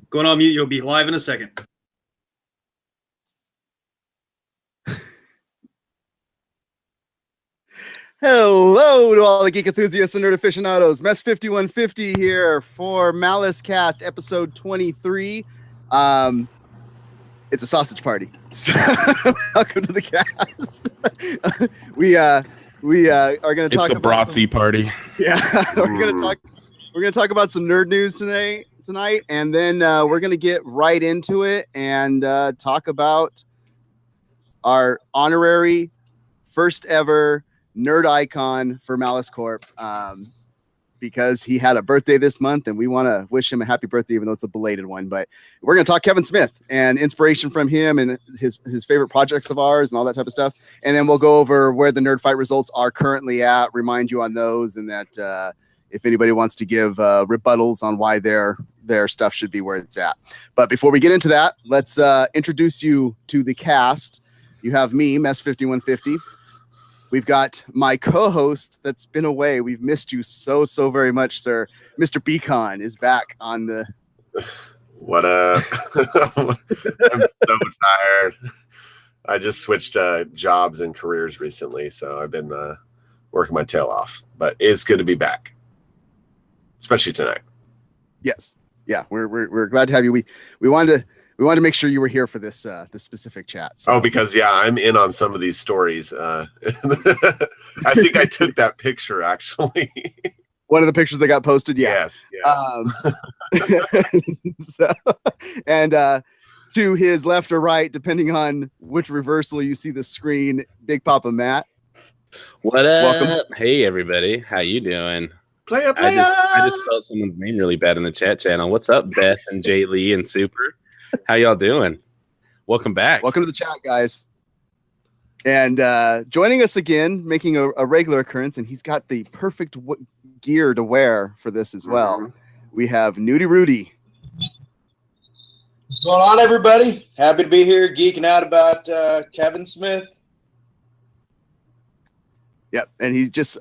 Going on mute. You'll be live in a second. Hello to all the geek enthusiasts and nerd aficionados. Mess 5150 here for MaliceCast episode 23. It's a sausage party. So, welcome to the cast. we are going to talk about bratzy party. Yeah, we're going to talk about some nerd news tonight, and then we're going to get right into it and talk about our honorary first ever nerd icon for Malice Corp, because he had a birthday this month and we want to wish him a happy birthday, even though it's a belated one. But we're going to talk Kevin Smith and inspiration from him and his favorite projects of ours and all that type of stuff. And then we'll go over where the nerd fight results are currently at, remind you on those, and that if anybody wants to give rebuttals on why their stuff should be where it's at. But before we get into that, let's introduce you to the cast. You have me, Mess 5150. We've got my co-host that's been away. We've missed you so very much, sir. Mr. Beacon is back on the... What up? I'm so tired. I just switched jobs and careers recently, so I've been working my tail off. But it's good to be back, especially tonight. Yes. Yeah, we're glad to have you. We wanted to make sure you were here for this specific chat. So. Oh, because I'm in on some of these stories. I think I took that picture actually. One of the pictures that got posted. Yeah. Yes. And to his left or right, depending on which reversal you see the screen, Big Papa Matt. What up? Welcome. Hey everybody, how you doing? Playa. I just spelled someone's name really bad in the chat channel. What's up, Beth and Jay Lee and Super? How y'all doing? Welcome back. Welcome to the chat, guys. And joining us again, making a regular occurrence, and he's got the perfect gear to wear for this as well. Mm-hmm. We have Nudie Rudy. What's going on, everybody? Happy to be here, geeking out about Kevin Smith. Yep, and he's just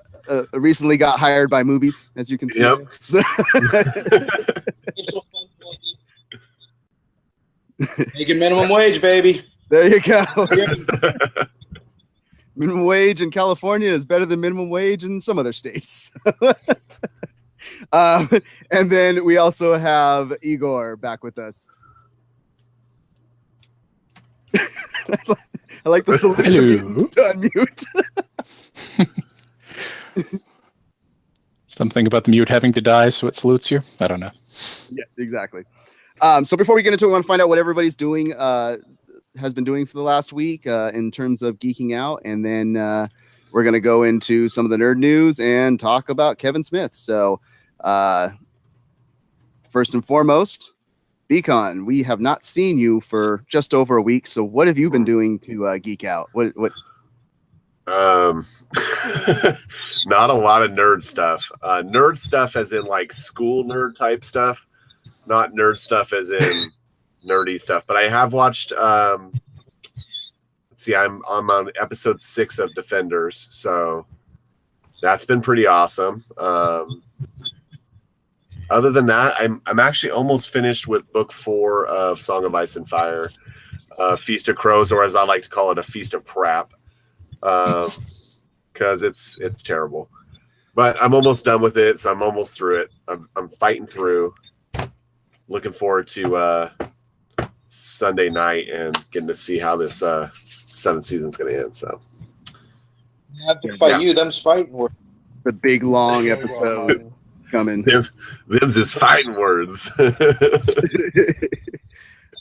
recently got hired by Movies, as you can see. Yep. So Making minimum wage, baby. There you go. Minimum wage in California is better than minimum wage in some other states. And then we also have Igor back with us. I like the solution to unmute. Something about the mute having to die, so it salutes you. I don't know. Yeah, exactly. So before we get into it, we want to find out what everybody's doing, has been doing for the last week in terms of geeking out. And then we're going to go into some of the nerd news and talk about Kevin Smith. So first and foremost, Beacon, we have not seen you for just over a week. So what have you been doing to geek out? What? Not a lot of nerd stuff. Nerd stuff as in like school nerd type stuff. Not nerd stuff as in nerdy stuff, but I have watched. Let's see, I'm on episode 6 of Defenders, so that's been pretty awesome. Other than that, I'm actually almost finished with book 4 of Song of Ice and Fire, Feast of Crows, or as I like to call it, a feast of crap, because it's terrible. But I'm almost done with it, so I'm almost through it. I'm fighting through. Looking forward to Sunday night and getting to see how this 7th season's going to end. So, I have to fight you. Them's fighting words. The big long episode coming. Them's is fighting words.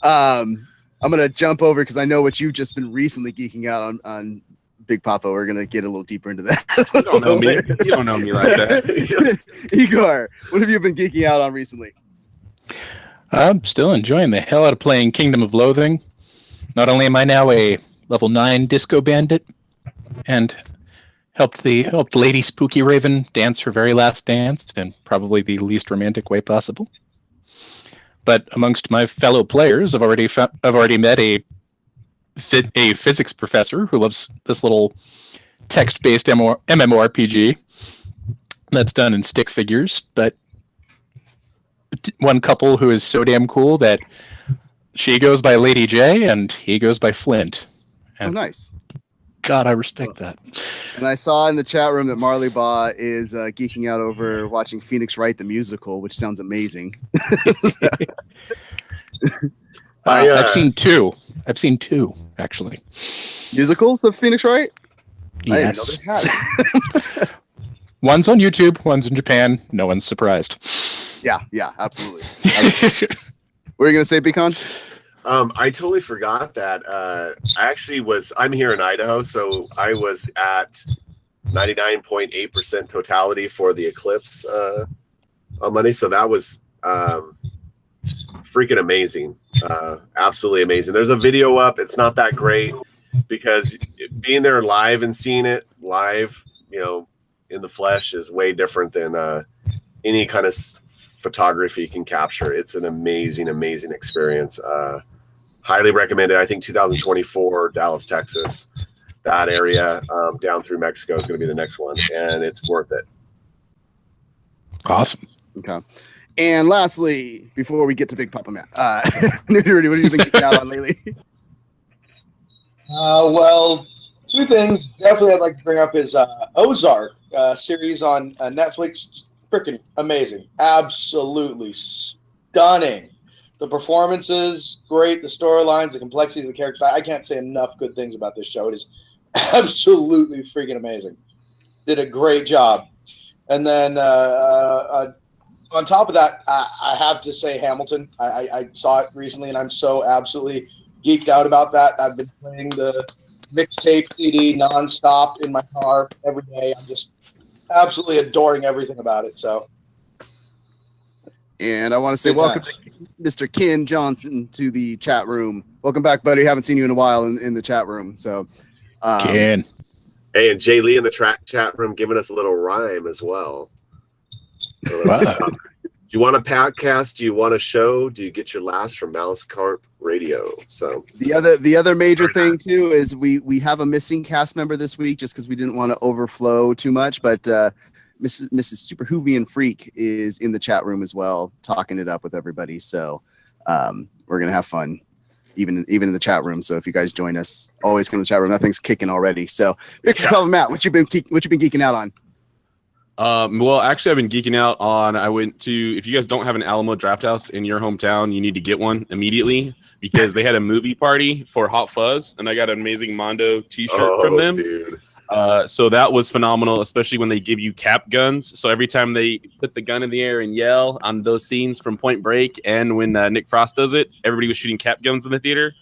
I'm going to jump over because I know what you've just been recently geeking out on Big Papa. We're going to get a little deeper into that. You don't know me. You don't know me like that. Igor, what have you been geeking out on recently? I'm still enjoying the hell out of playing Kingdom of Loathing. Not only am I now a level 9 disco bandit and helped Lady Spooky Raven dance her very last dance in probably the least romantic way possible, but amongst my fellow players, I've already met a physics professor who loves this little text-based MMORPG that's done in stick figures, but one couple who is so damn cool that she goes by Lady J and he goes by Flint. Oh, nice. God, I respect that. And I saw in the chat room that Marley Baugh is geeking out over watching Phoenix Wright the musical, which sounds amazing. I've seen two. Actually. Musicals of Phoenix Wright? Yes. I didn't know they had. One's on YouTube, one's in Japan. No one's surprised. Yeah, absolutely. What were you going to say, Beacon? I totally forgot that. I'm here in Idaho, so I was at 99.8% totality for the eclipse on Monday. So that was freaking amazing. Absolutely amazing. There's a video up. It's not that great because being there live and seeing it live, in the flesh is way different than any kind of photography you can capture. It's an amazing, amazing experience. Highly recommended. I think 2024, Dallas, Texas, that area down through Mexico is going to be the next one, and it's worth it. Awesome. Okay. And lastly, before we get to Big Papa Matt, Nudie, what have you been geeking out on lately? Well, two things definitely I'd like to bring up is Ozark series on Netflix. Freaking amazing. Absolutely stunning. The performances, great. The storylines, the complexity of the characters. I can't say enough good things about this show. It is absolutely freaking amazing. Did a great job. And then on top of that, I have to say Hamilton. I saw it recently, and I'm so absolutely geeked out about that. I've been playing the mixtape CD nonstop in my car every day. I'm just absolutely adoring everything about it. So. And I want to say welcome to Mr. Ken Johnson to the chat room. Welcome back, buddy. Haven't seen you in a while in the chat room. So, Ken. Hey, and Jay Lee in the chat room giving us a little rhyme as well. Wow. Do you want a podcast? Do you want a show? Do you get your last from Malice Corp Radio? So the other major thing too is we have a missing cast member this week just because we didn't want to overflow too much, but Mrs. Super Hoovian Freak is in the chat room as well, talking it up with everybody. So we're gonna have fun, even in the chat room. So if you guys join us, always come to the chat room. That thing's kicking already. So, Big Papa Matt, what you been geeking out on? Well, actually, I've been geeking out on. I went to. If you guys don't have an Alamo Draft House in your hometown, you need to get one immediately because they had a movie party for Hot Fuzz, and I got an amazing Mondo T-shirt from them. Dude. So that was phenomenal, especially when they give you cap guns. So every time they put the gun in the air and yell on those scenes from Point Break, and when Nick Frost does it, everybody was shooting cap guns in the theater.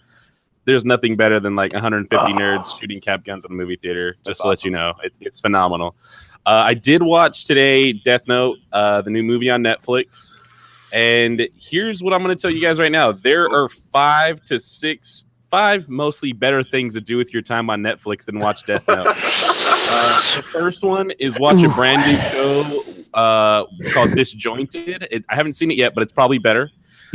There's nothing better than like 150 nerds shooting cap guns in a movie theater. Just to let you know, it's phenomenal. I did watch today Deathnote, the new movie on Netflix. And here's what I'm going to tell you guys right now. There are 5 mostly better things to do with your time on Netflix than watch Deathnote. The first one is watch a brand new show called Disjointed. I haven't seen it yet, but it's probably better.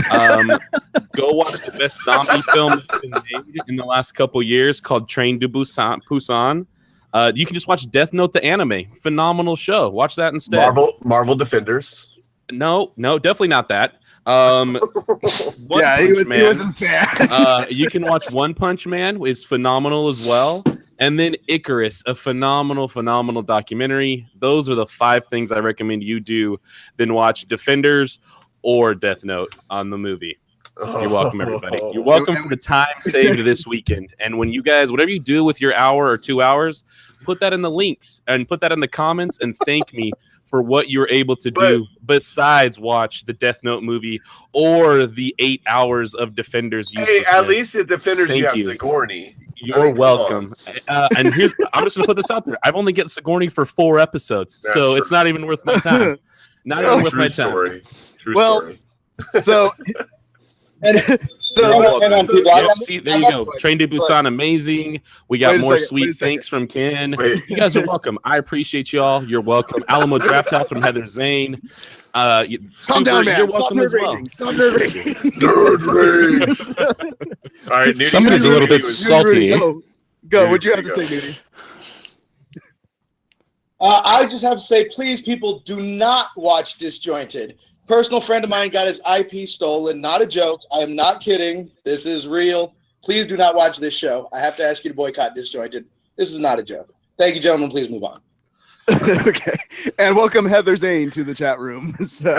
Go watch the best zombie film that's been made in the last couple years called Train to Busan. You can just watch Deathnote the anime. Phenomenal show. Watch that instead. Marvel Defenders. No, definitely not that. He wasn't fair. You can watch One Punch Man, is phenomenal as well. And then Icarus, a phenomenal documentary. Those are the 5 things I recommend you do. Then watch Defenders or Deathnote on the movie. You're welcome, everybody. You're welcome for the time saved this weekend. And when you guys, whatever you do with your hour or 2 hours, put that in the links and put that in the comments and thank me for what you're able to do besides watch the Deathnote movie or the 8 hours of Defenders. Hey, at least at Defenders you have Sigourney. You're welcome. And I'm just going to put this out there. I've only get Sigourney for 4 episodes, That's so true. It's not even worth my time. Not even worth my time. True story. So... See, there you go. Train to Busan, amazing. We got more sweet thanks from Ken. You guys are welcome. I appreciate y'all. You're welcome. Alamo Draft House from Heather Zane. Calm down, man. You're Stop welcome as well. Stop nerve raging. Nerd rage. All right, Nudie, somebody's a little bit salty. Go. What'd you have to say, Nudie? I just have to say, please, people, do not watch Disjointed. personal friend of mine got his IP stolen. Not a joke. I am not kidding. This is real. Please do not watch this show. I have to ask you to boycott Disjointed. This is not a joke. Thank you, gentlemen. Please move on. Okay, and welcome Heather Zane to the chat room. So,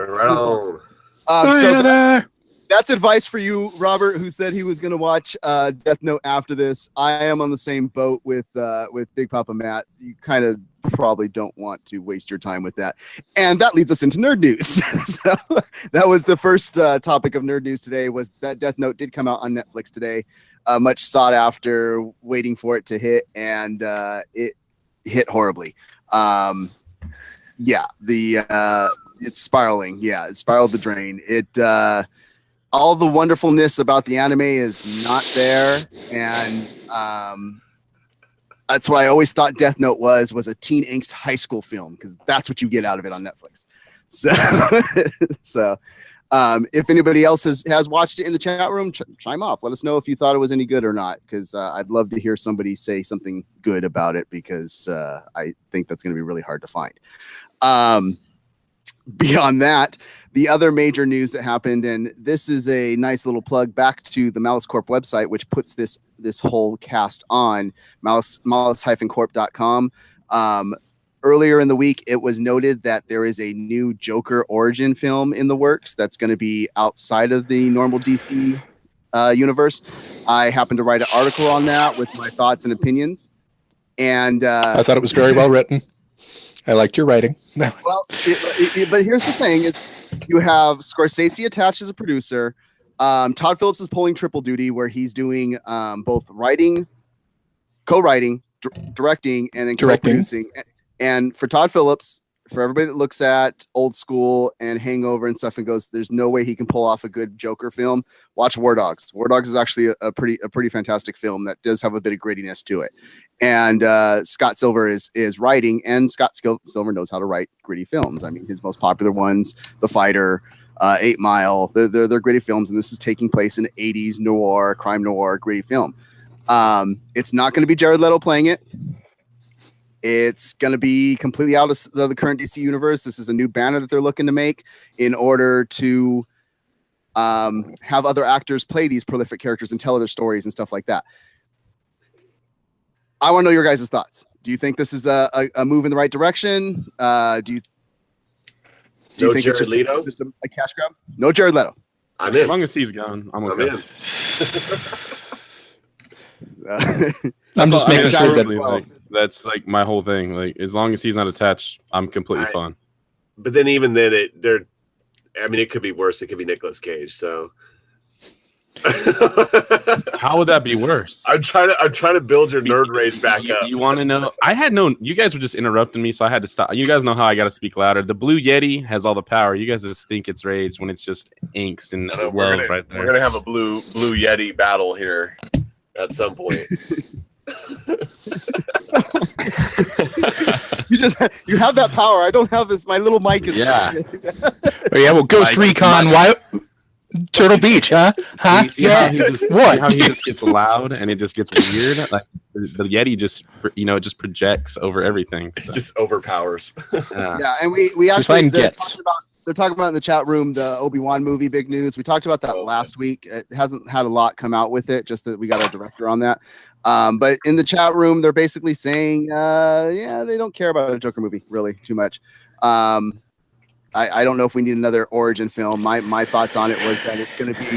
Right on. That's advice for you, Robert, who said he was going to watch Deathnote after this. I am on the same boat with Big Papa Matt. You kind of probably don't want to waste your time with that. And that leads us into nerd news. So that was the first topic of nerd news today, was that Deathnote did come out on Netflix today. Much sought after, waiting for it to hit, and it hit horribly. It's spiraling. Yeah, it spiraled the drain. All the wonderfulness about the anime is not there, and that's what I always thought Death Note was a teen angst high school film, because that's what you get out of it on Netflix. So if anybody else has watched it in the chat room, chime off. Let us know if you thought it was any good or not, because I'd love to hear somebody say something good about it, because I think that's going to be really hard to find. Beyond that, the other major news that happened, and this is a nice little plug back to the Malice Corp website, which puts this whole cast on malice-corp.com. Earlier in the week, it was noted that there is a new Joker origin film in the works that's going to be outside of the normal DC universe. I happened to write an article on that with my thoughts and opinions, and I thought it was very well written. I liked your writing. Well, but here's the thing: is you have Scorsese attached as a producer. Todd Phillips is pulling triple duty, where he's doing both writing, co-writing, directing, and then co-producing. And for Todd Phillips, for everybody that looks at Old School and Hangover and stuff and goes, "There's no way he can pull off a good Joker film," watch War Dogs. War Dogs is actually a pretty fantastic film that does have a bit of grittiness to it. And Scott Silver is writing, and Scott Silver knows how to write gritty films. I mean, his most popular ones, The Fighter, 8 Mile, they're gritty films, and this is taking place in 80s noir, crime noir, gritty film. It's not going to be Jared Leto playing it. It's going to be completely out of the current DC universe. This is a new banner that they're looking to make in order to have other actors play these prolific characters and tell other stories and stuff like that. I want to know your guys' thoughts. Do you think this is a move in the right direction? Do you think Jared it's just Leto? Just a cash grab? No Jared Leto. I'm in. As long as he's gone, I'm okay. I'm just making sure that like, that's like my whole thing. Like, as long as he's not attached, I'm completely fine. But then even then, it could be worse. It could be Nicolas Cage. So how would that be worse? I'm trying to build your nerd rage back up. You want to know? I had no. You guys were just interrupting me, so I had to stop. You guys know how I got to speak louder. The Blue Yeti has all the power. You guys just think it's rage when it's just angst and love right there. We're gonna have a blue Yeti battle here at some point. you have that power. I don't have this. My little mic is well, Ghost Recon. Why? Turtle Beach, huh? See how he just gets loud and it just gets weird. Like the Yeti just projects over everything. So. It just overpowers. Yeah, and we actually they're talking about in the chat room the Obi-Wan movie, big news. We talked about that last week. It hasn't had a lot come out with it, just that we got a director on that. But in the chat room, they're basically saying, they don't care about a Joker movie really too much. I don't know if we need another origin film. My thoughts on it was that it's going to be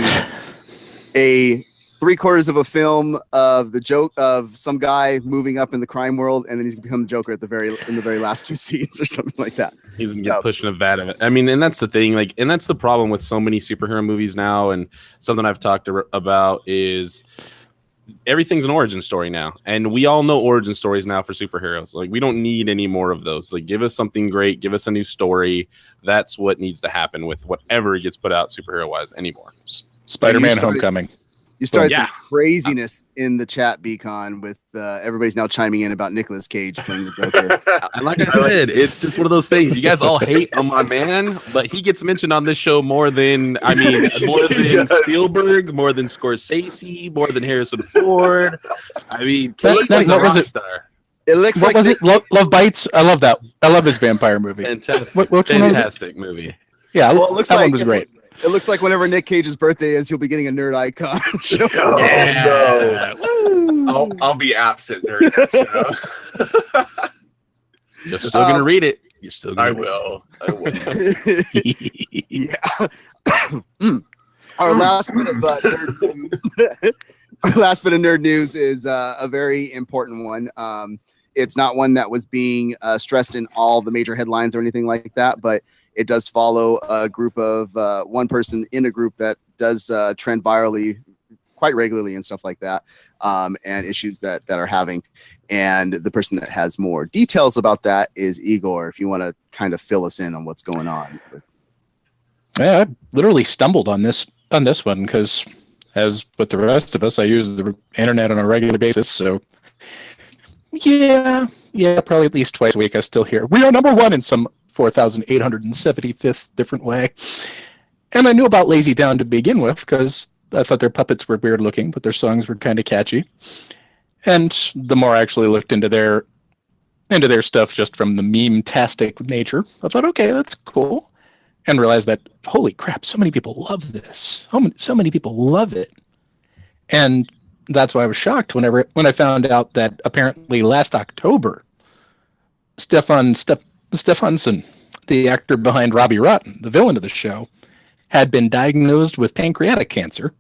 a 3/4 of a film of the joke of some guy moving up in the crime world, and then he's going to become the Joker in the very last 2 scenes or something like that. He's going to get pushed in a vat of it. I mean, and that's the thing. Like, and that's the problem with so many superhero movies now. And something I've talked about is everything's an origin story now, and we all know origin stories now for superheroes. Like, we don't need any more of those. Like, give us something great, give us a new story. That's what needs to happen with whatever gets put out superhero wise anymore. Spider-Man Homecoming. You started some craziness in the chat, Beacon, with everybody's now chiming in about Nicolas Cage playing the Joker. And like I said, it's just one of those things. You guys all hate on my man, but he gets mentioned on this show more than more than Spielberg, more than Scorsese, more than Harrison Ford. I mean, he's a rock star. It looks Love Bites. I love that. I love his vampire movie. Fantastic, what fantastic movie. Yeah, Well, it looks that like one was great. It looks like whenever Nick Cage's birthday is, he'll be getting a nerd icon. show. Yeah. No. I'll be absent during that show. You're still gonna read it. You're still gonna I read will. I will. Yeah. Our last bit of nerd news. Our last bit of nerd news is a very important one. It's not one that was being stressed in all the major headlines or anything like that, but it does follow a group of one person in a group that does trend virally quite regularly and stuff like that, and issues that are having. And the person that has more details about that is Igor. If you want to kind of fill us in on what's going on. Yeah, I literally stumbled on this one because, as with the rest of us, I use the internet on a regular basis. So, yeah, probably at least twice a week I still hear, "We are number one" in some 4,875th different way. And I knew about Lazy Town to begin with because I thought their puppets were weird looking, but their songs were kind of catchy. And the more I actually looked into their stuff just from the meme-tastic nature, I thought, okay, that's cool. And realized that, holy crap, so many people love this. So many people love it. And that's why I was shocked when I found out that apparently last October, Stefansson, the actor behind Robbie Rotten, the villain of the show, had been diagnosed with pancreatic cancer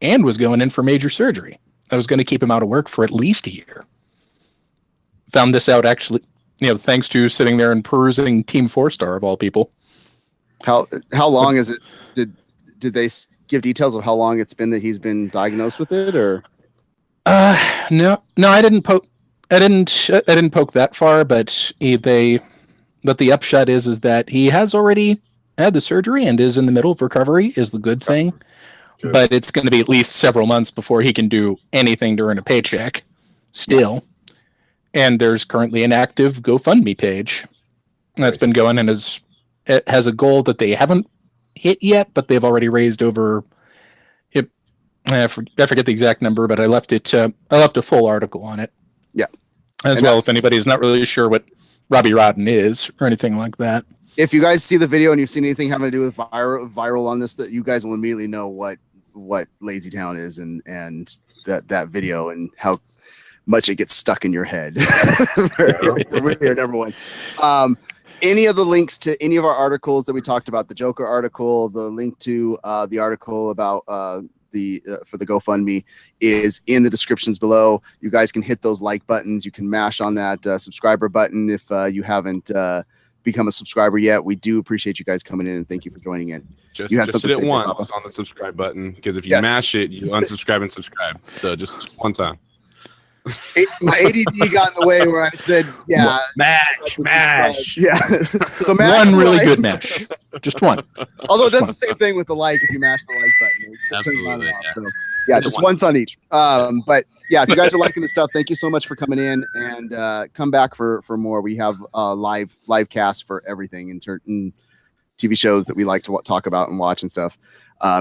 and was going in for major surgery. I was going to keep him out of work for at least a year. Found this out actually, thanks to sitting there and perusing Team 4-Star of all people. How long is it? Did they give details of how long it's been that he's been diagnosed with it, or? No, I didn't poke. I didn't poke that far, but the upshot is that he has already had the surgery and is in the middle of recovery. Is the good thing, but it's going to be at least several months before he can do anything to earn a paycheck. Still, and there's currently an active GoFundMe page that's been going and it has a goal that they haven't hit yet, but they've already raised over. I forget the exact number, but I left a full article on it. Yeah, as well. If anybody's not really sure what Robbie Rotten is or anything like that. If you guys see the video and you've seen anything having to do with viral on this, that you guys will immediately know what Lazy Town is and that video and how much it gets stuck in your head. We're number one. Any of the links to any of our articles that we talked about, the Joker article, the link to the article about for the GoFundMe is in the descriptions below. You guys can hit those like buttons. You can mash on that subscriber button if you haven't become a subscriber yet. We do appreciate you guys coming in and thank you for joining in. You had something to say once on the subscribe button, because if you mash it, you unsubscribe and subscribe. So just one time. My ADD got in the way where I said, mash. Yeah. So mash one really good mash. Just one. Although it does the same thing with the like if you mash the like button. Absolutely. So just once on each. But yeah, if you guys are liking the stuff, thank you so much for coming in and come back for more. We have live cast for everything in TV shows that we like to talk about and watch and stuff.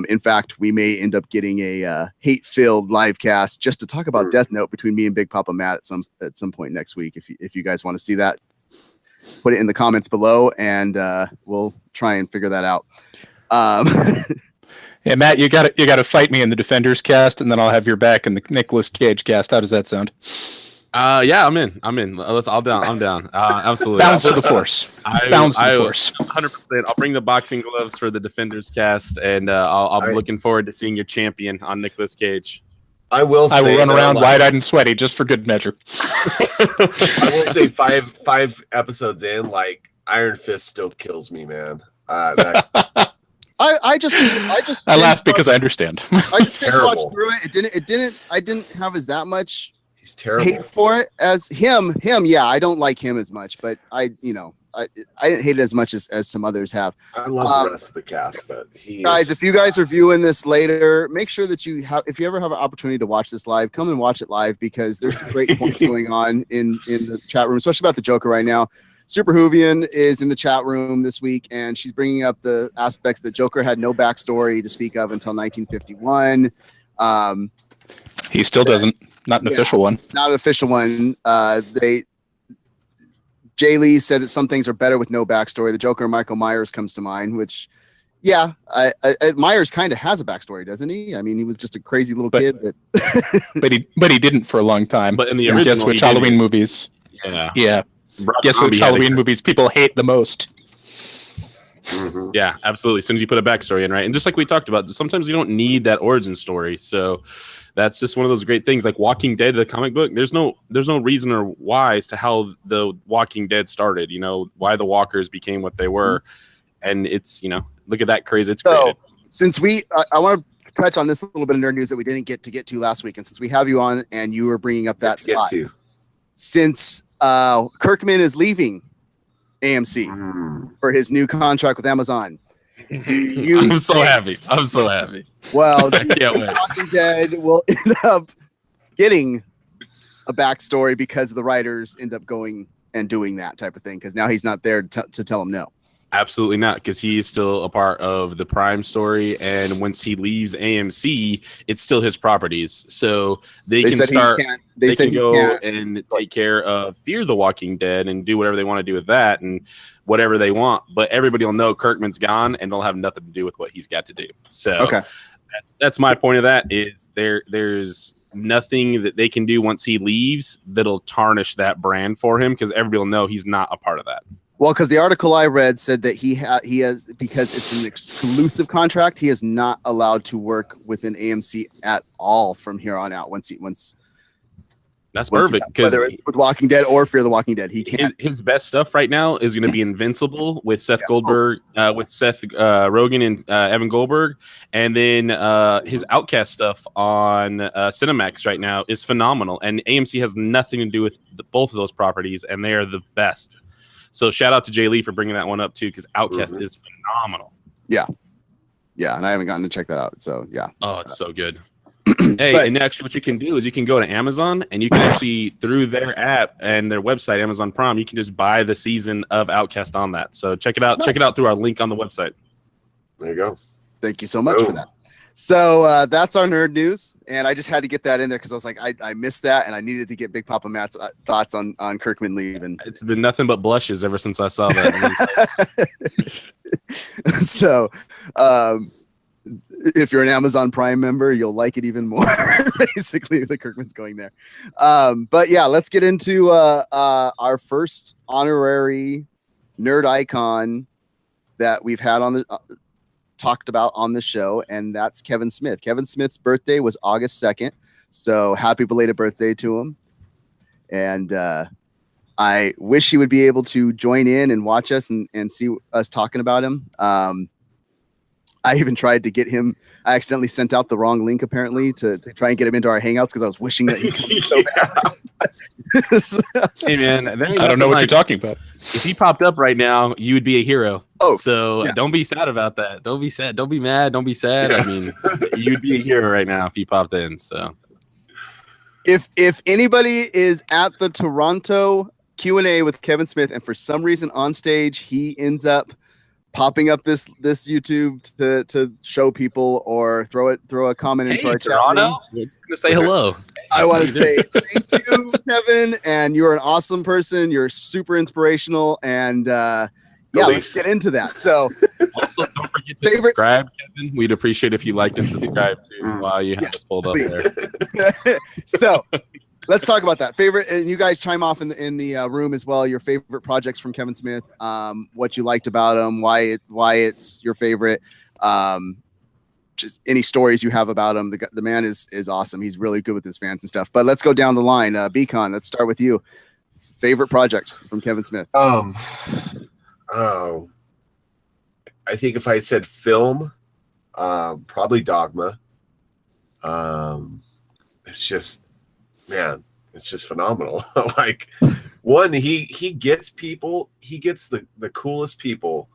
In fact, we may end up getting a hate-filled live cast just to talk about Deathnote between me and Big Papa Matt at some point next week. If you guys want to see that, put it in the comments below, and we'll try and figure that out. Yeah, Matt, you got to fight me in the Defenders cast, and then I'll have your back in the Nicolas Cage cast. How does that sound? Yeah, I'm in. I'm down. Absolutely. Bounce to the force. Bounce to the force. 100%. I'll bring the boxing gloves for the Defenders cast, and I'll be looking forward to seeing your champion on Nicolas Cage. I will run around wide-eyed and sweaty just for good measure. I will say five episodes in, like Iron Fist still kills me, man. I laugh because I understand. I just watched through it. I didn't have that much. He's terrible. Hate for it as him. Yeah, I don't like him as much, but I didn't hate it as much as some others have. I love the rest of the cast, but guys, if you guys are viewing this later, make sure that if you ever have an opportunity to watch this live, come and watch it live because there's some great points going on in the chat room, especially about the Joker right now. Super Hoovian is in the chat room this week, and she's bringing up the aspects that Joker had no backstory to speak of until 1951. He still doesn't. Not an official one. Not an official one. Jay Lee said that some things are better with no backstory. The Joker and Michael Myers comes to mind, which Yeah, Myers kind of has a backstory, doesn't he? I mean, he was just a crazy little kid. But he didn't for a long time. But in the And original, guess which he did. Halloween movies? Yeah. Yeah. Rob Guess Zombie which had a Halloween movies people hate the most? Mhm. Yeah, absolutely. As soon as you put a backstory in, right? And just like we talked about, sometimes you don't need that origin story. So that's just one of those great things. Like Walking Dead, the comic book, there's no reason or why as to how the Walking Dead started, you know, why the walkers became what they were. And it's, you know, look at that crazy. It's So, created. since I want to touch on this little bit of nerd news that we didn't get to last week, and since we have you on and you were bringing up that Get spot, to. since Kirkman is leaving AMC for his new contract with Amazon, do you? I'm so happy. I'm so happy. Well, do you can't think wait. Walking Dead will end up getting a backstory because the writers end up going and doing that type of thing because now he's not there to tell him no. Absolutely not, because he's still a part of the Prime story, and once he leaves AMC, it's still his properties. So they can said start. he can't. They said can he go can't. and take care of Fear the Walking Dead and do whatever they want to do with that and whatever they want. But everybody will know Kirkman's gone, and they'll have nothing to do with what he's got to do. So Okay. that's my point of that. Is there's nothing that they can do once he leaves that'll tarnish that brand for him, because everybody will know he's not a part of that. Well, because the article I read said that he has, because it's an exclusive contract, he is not allowed to work within AMC at all from here on out. Once That's perfect, because whether it's with Walking Dead or Fear the Walking Dead, he can't. his best stuff right now is going to be Invincible with Seth Goldberg, with Seth Rogen and Evan Goldberg, and then his Outcast stuff on Cinemax right now is phenomenal. And AMC has nothing to do with both of those properties, and they are the best. So shout out to Jay Lee for bringing that one up too, because Outcast is phenomenal. Yeah, and I haven't gotten to check that out. So yeah. Oh, it's so good. Hey, and actually what you can do is you can go to Amazon and you can actually, through their app and their website, Amazon Prime, you can just buy the season of Outcast on that. So check it out. Nice. Check it out through our link on the website. There you go. Thank you so much for that. So that's our nerd news, and I just had to get that in there because I was like, I missed that, and I needed to get Big Papa Matt's thoughts on Kirkman leaving. It's been nothing but blushes ever since I saw that. So, if you're an Amazon Prime member, you'll like it even more. Basically, the Kirkman's going there. But yeah, let's get into our first honorary nerd icon that we've had on the talked about on the show, and that's Kevin Smith. Kevin Smith's birthday was August 2nd, so happy belated birthday to him. And I wish he would be able to join in and watch us and see us talking about him. I even tried to get him. I accidentally sent out the wrong link, apparently, to try and get him into our Hangouts because I was wishing that he could so bad. Hey, man, I don't know what you're talking about. If he popped up right now, you would be a hero. Oh, so don't be sad about that. Don't be sad. Don't be mad. Don't be sad. I mean, you'd be a hero right now if he popped in. So if anybody is at the Toronto Q&A with Kevin Smith, and for some reason on stage he ends up popping up this YouTube to show people or throw a comment into our chat room. We're gonna say hello. I want to say thank you, Kevin, and you're an awesome person. You're super inspirational, and let's get into that. So, also, don't forget to subscribe, Kevin. We'd appreciate if you liked and subscribed too while you have us pulled up there. So, let's talk about that favorite, and you guys chime off in the room as well. Your favorite projects from Kevin Smith, what you liked about him, why it's your favorite, just any stories you have about him. The man is awesome. He's really good with his fans and stuff. But let's go down the line. Beacon, let's start with you. Favorite project from Kevin Smith? Oh, I think if I had said film, probably Dogma. It's just, man, it's just phenomenal. Like, one, he gets people, he gets the coolest people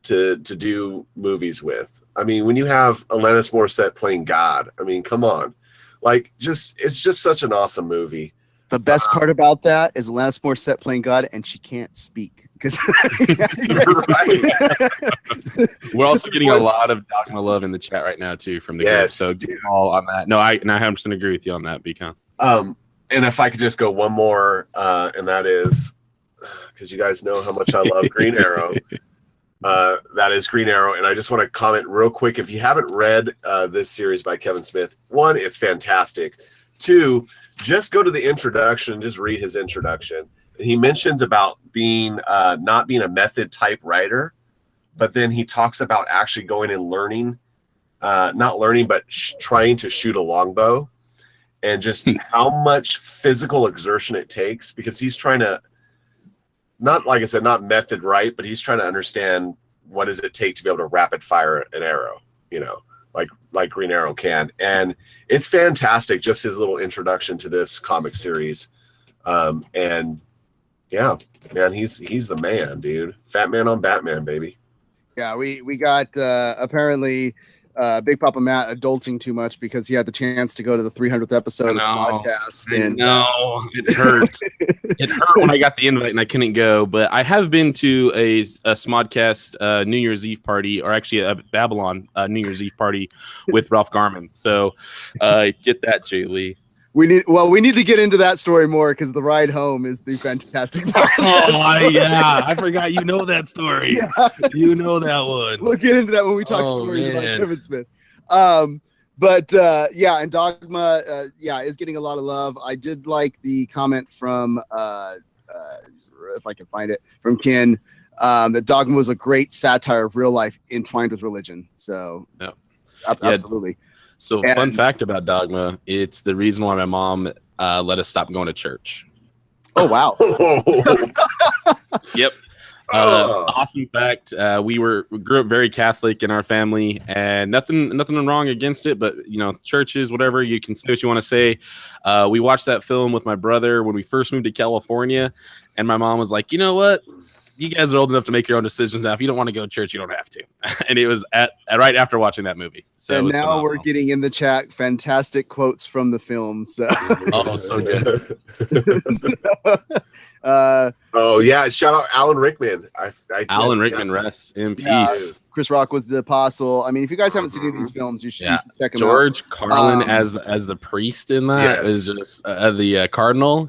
to do movies with. I mean, when you have Alanis Morissette playing God, I mean, come on. Like, it's just such an awesome movie. The best part about that is Alanis Morissette playing God, and she can't speak. Because we're also getting a lot of Dogma love in the chat right now too from the group. So get all on that. No, I 100% agree with you on that, Beacon. And if I could just go one more, and that is because you guys know how much I love Green Arrow. That is Green Arrow. And I just want to comment real quick. If you haven't read this series by Kevin Smith, one, it's fantastic. Two, just go to the introduction, just read his introduction. And he mentions about being not being a method type writer, but then he talks about actually going and learning, not learning, but trying to shoot a longbow, and just how much physical exertion it takes, because he's trying to, not, like I said, not method right, but he's trying to understand what does it take to be able to rapid fire an arrow, you know, like Green Arrow can. And it's fantastic, just his little introduction to this comic series. And yeah, man, he's the man, dude. Fat man on Batman, baby. Yeah, we got apparently Big Papa Matt adulting too much because he had the chance to go to the 300th episode of Smodcast. And no, it hurt. It hurt when I got the invite and I couldn't go. But I have been to a Smodcast New Year's Eve party, or actually a Babylon New Year's Eve party with Ralph Garman. So get that, Jay Lee. We need to get into that story more, because the ride home is the fantastic part. Oh yeah, I forgot you know that story. Yeah. You know that one. We'll get into that when we talk stories about Kevin Smith. But and Dogma is getting a lot of love. I did like the comment from if I can find it, from Ken, that Dogma was a great satire of real life entwined with religion. So absolutely. So fun fact about Dogma, it's the reason why my mom let us stop going to church. Oh, wow. Yep. Awesome fact. We grew up very Catholic in our family, and nothing wrong against it, but you know, churches, whatever, you can say what you want to say. We watched that film with my brother when we first moved to California, and my mom was like, you know what? You guys are old enough to make your own decisions now. If you don't want to go to church, you don't have to. And it was right after watching that movie. So and now phenomenal. We're getting in the chat fantastic quotes from the film. So so good. Shout out Alan Rickman. Alan Rickman, rest in peace. Chris Rock was the apostle. I mean, if you guys haven't seen any of these films, you should check them out. George Carlin as the priest in that was just the cardinal.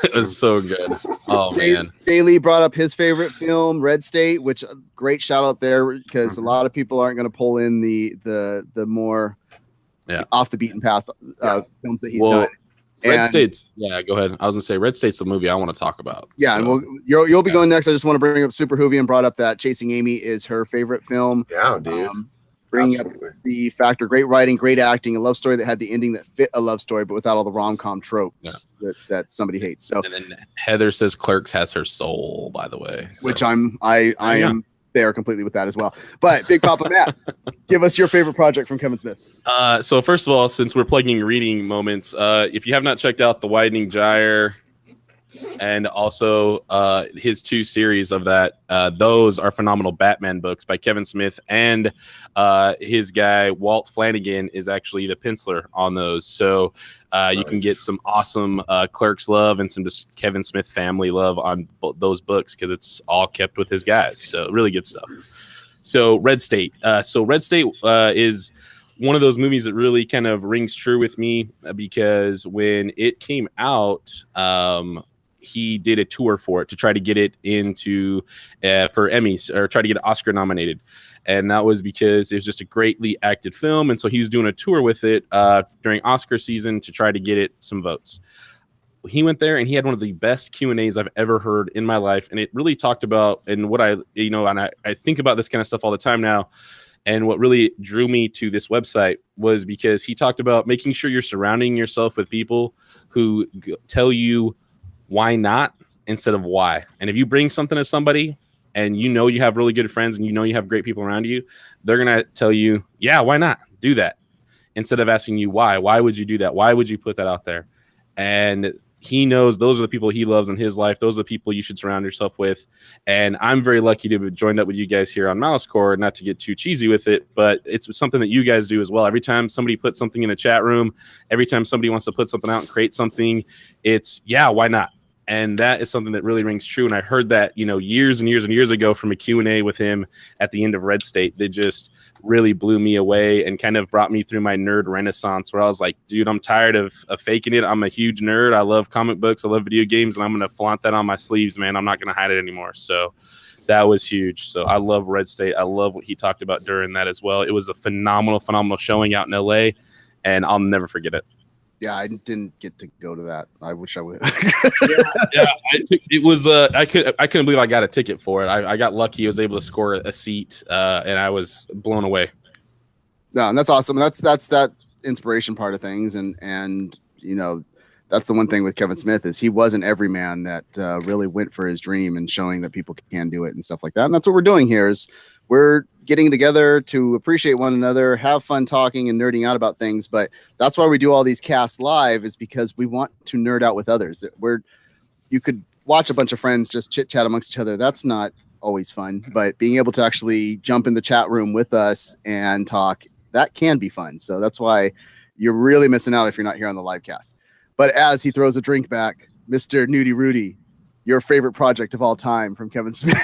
It was so good. Oh man. Jay Lee brought up his favorite film, Red State, which great shout out there, because a lot of people aren't going to pull in the more off the beaten path films that he's done. Red State's, go ahead. I was gonna say Red State's the movie I want to talk about. Yeah, so. And you'll be going next. I just want to bring up Super Hoovian brought up that Chasing Amy is her favorite film. Yeah, dude. Bringing up the factor, great writing, great acting, a love story that had the ending that fit a love story, but without all the rom-com tropes that somebody hates. So, and then Heather says Clerks has her soul, by the way. So. Which I am there completely with that as well. But Big Papa Matt, give us your favorite project from Kevin Smith. So first of all, since we're plugging reading moments, if you have not checked out The Widening Gyre and also his 2 series of that, those are phenomenal Batman books by Kevin Smith, and his guy Walt Flanagan is actually the penciler on those. So you can get some awesome Clerks love and some just Kevin Smith family love on those books, because it's all kept with his guys. So really good stuff. So Red State. Red State is one of those movies that really kind of rings true with me, because when it came out, he did a tour for it to try to get it into for Emmys, or try to get it Oscar nominated. And that was because it was just a greatly acted film. And so he was doing a tour with it during Oscar season to try to get it some votes. He went there and he had one of the best Q&As I've ever heard in my life. And it really talked about, and what I think about this kind of stuff all the time now. And what really drew me to this website was because he talked about making sure you're surrounding yourself with people who tell you why not instead of why. And if you bring something to somebody and you know you have really good friends and you know you have great people around you, they're going to tell you, yeah, why not? Do that. Instead of asking you why. Why would you do that? Why would you put that out there? And he knows those are the people he loves in his life. Those are the people you should surround yourself with. And I'm very lucky to have joined up with you guys here on Malice Corp, not to get too cheesy with it, but it's something that you guys do as well. Every time somebody puts something in the chat room, every time somebody wants to put something out and create something, it's, yeah, why not? And that is something that really rings true. And I heard that, years and years and years ago from a Q&A with him at the end of Red State that just really blew me away and kind of brought me through my nerd renaissance, where I was like, dude, I'm tired of faking it. I'm a huge nerd. I love comic books. I love video games. And I'm going to flaunt that on my sleeves, man. I'm not going to hide it anymore. So That was huge. So I love Red State. I love what he talked about during that as well. It was a phenomenal showing out in LA, and I'll never forget it. Yeah, I didn't get to go to that. I wish I would. It was. I couldn't believe I got a ticket for it. I got lucky. I was able to score a seat, and I was blown away. No, and that's awesome. That's that inspiration part of things, and you know, that's the one thing with Kevin Smith is he wasn't every man that really went for his dream and showing that people can do it and stuff like that. And that's what we're doing here is we're getting together to appreciate one another, have fun talking and nerding out about things. But that's why we do all these casts live is because we want to nerd out with others. You could watch a bunch of friends just chit chat amongst each other. That's not always fun, but being able to actually jump in the chat room with us and talk, that can be fun. So that's why you're really missing out if you're not here on the live cast. But as he throws a drink back, Mr. Nudie Rudy, your favorite project of all time from Kevin Smith.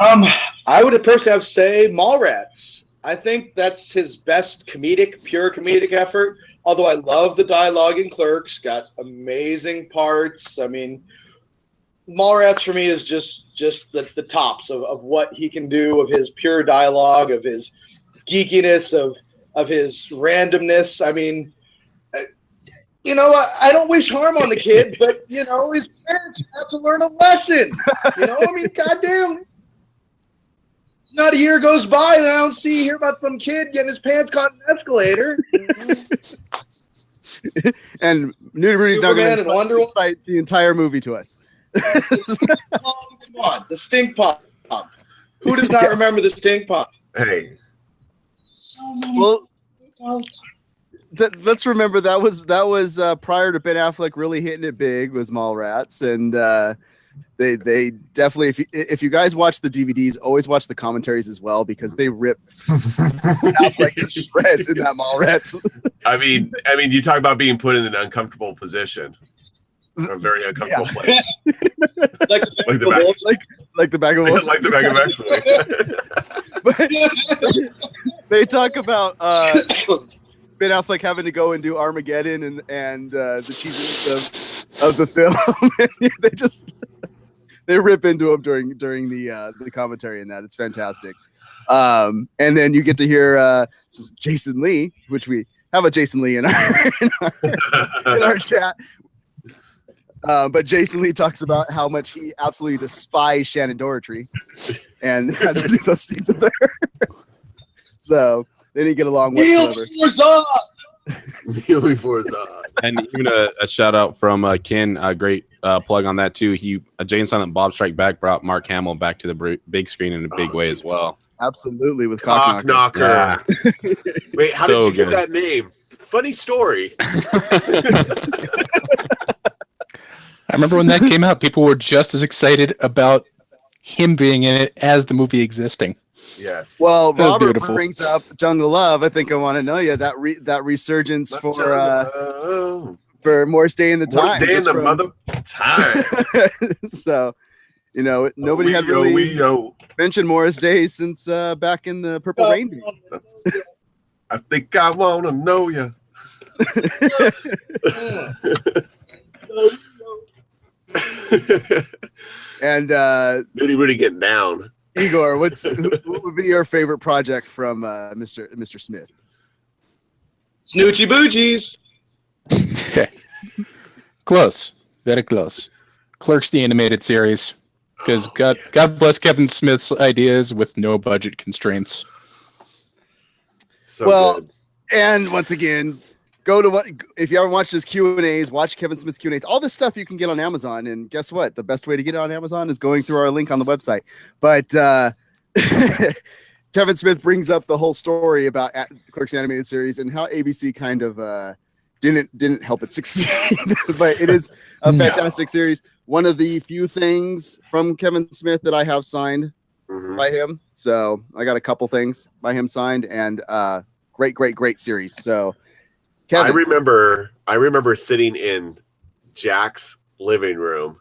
I would personally have to say Mallrats. I think that's his best pure comedic effort. Although I love the dialogue in Clerks, got amazing parts. I mean, Mallrats for me is just the tops of what he can do, of his pure dialogue, of his geekiness, of his randomness. I mean, you know, I don't wish harm on the kid, but, you know, his parents have to learn a lesson. You know, I mean, goddamn. Not a year goes by and I don't hear about some kid getting his pants caught in an escalator. And Nudie Rudy's not going to incite the entire movie to us. Come on, the stink pop. Who does not remember the stink pop? Hey. So many. Well, let's remember that was prior to Ben Affleck really hitting it big was Mallrats, and they definitely if you guys watch the DVDs, always watch the commentaries as well because they rip Affleck to shreds in that Mallrats. I mean, you talk about being put in an uncomfortable position, a very uncomfortable place, like the back of wolves. Like the bag of X-Wing. But they talk about Ben Affleck having to go and do Armageddon and the cheesiness of the film. they rip into him during the commentary in that. It's fantastic. And then you get to hear Jason Lee, which we have a Jason Lee in our chat. But Jason Lee talks about how much he absolutely despised Shannon Doherty and had to do those scenes with her. So they didn't get along whatsoever. And even a shout out from Ken, a great plug on that too. Jay and Silent Bob Strike Back brought Mark Hamill back to the big screen in a big way as well. Absolutely, with Cock Knocker. Yeah. Wait, how did you get that name? Funny story. I remember when that came out, people were just as excited about him being in it as the movie existing. Yes. Well, Robert brings up Jungle Love. I think I want to know you that resurgence for Morris Day in the Time. Morris Day in the mother time. So, you know, nobody had really mentioned Morris Day since back in the Purple Rain. I think I want to know you. And Really getting down. Igor, what would be your favorite project from Mr. Smith? Snootchy Bootchies. Close, very close. Clerks, the animated series, because God bless Kevin Smith's ideas with no budget constraints. So good. And once again, if you ever watch his Q&As, watch Kevin Smith's Q&As. All this stuff you can get on Amazon, and guess what? The best way to get it on Amazon is going through our link on the website. But Kevin Smith brings up the whole story about Clerks animated series and how ABC kind of didn't help it succeed. But it is a fantastic series. One of the few things from Kevin Smith that I have signed by him. So I got a couple things by him signed, and great series. So. Kevin. I remember sitting in Jack's living room,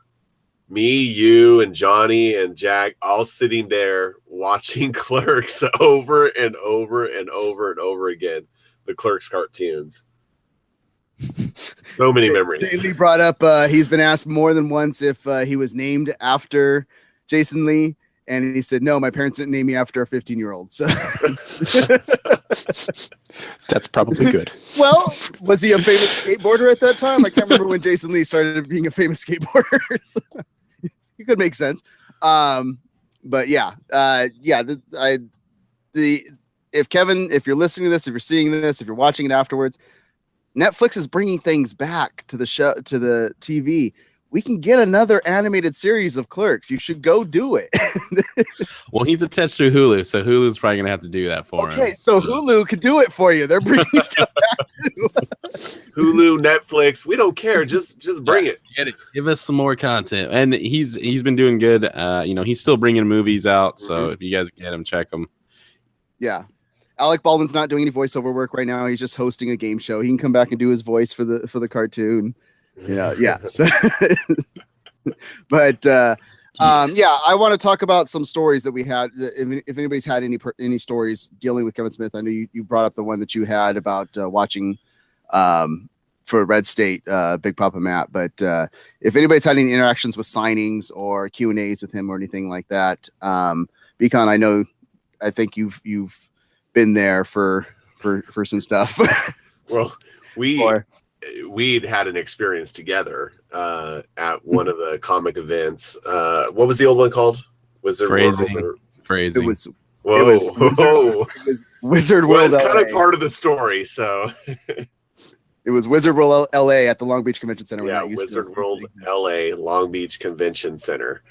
me, you, and Johnny and Jack all sitting there watching Clerks over and over and over and over again, the Clerks cartoons. So many memories. Jay Lee brought up he's been asked more than once if he was named after Jason Lee, and he said, no, my parents didn't name me after a 15-year-old. So That's probably good. well, was he a famous skateboarder at that time? I can't remember when Jason Lee started being a famous skateboarder. So it could make sense. But yeah, if Kevin, if you're listening to this, if you're seeing this, if you're watching it afterwards, Netflix is bringing things back to the show, to the TV. We can get another animated series of Clerks. You should go do it. Well, he's attached to Hulu, so Hulu's probably gonna have to do that for him. Okay, so Hulu could do it for you. They're bringing stuff back too. Hulu, Netflix, we don't care. Just bring it. Get it. Give us some more content, and he's been doing good. He's still bringing movies out, so if you guys get him, check him. Yeah. Alec Baldwin's not doing any voiceover work right now. He's just hosting a game show. He can come back and do his voice for the cartoon. Yeah. So, but I want to talk about some stories that we had. If anybody's had any stories dealing with Kevin Smith, I know you brought up the one that you had about watching for Red State, Big Papa Matt. But if anybody's had any interactions with signings or Q&As with him or anything like that, Beacon, I think you've been there for some stuff. Well, we'd had an experience together at one of the comic events. What was the old one called? Was there Phrasing? It was Wizard World. World. It's kind LA. of part of the story, so it was Wizard World LA at the Long Beach Convention Center. Yeah, Wizard World LA, Long Beach Convention Center.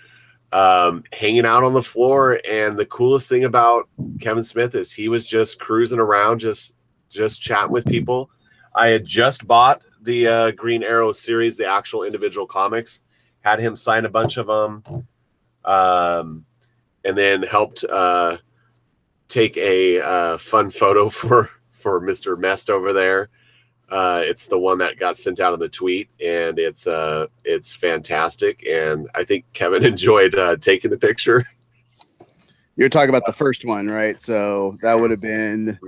Hanging out on the floor, and the coolest thing about Kevin Smith is he was just cruising around, just chatting with people. I had just bought the Green Arrow series, the actual individual comics, had him sign a bunch of them, and then helped take a fun photo for Mr. Mest over there. It's the one that got sent out in the tweet, and it's fantastic. And I think Kevin enjoyed taking the picture. You're talking about the first one, right? So that would have been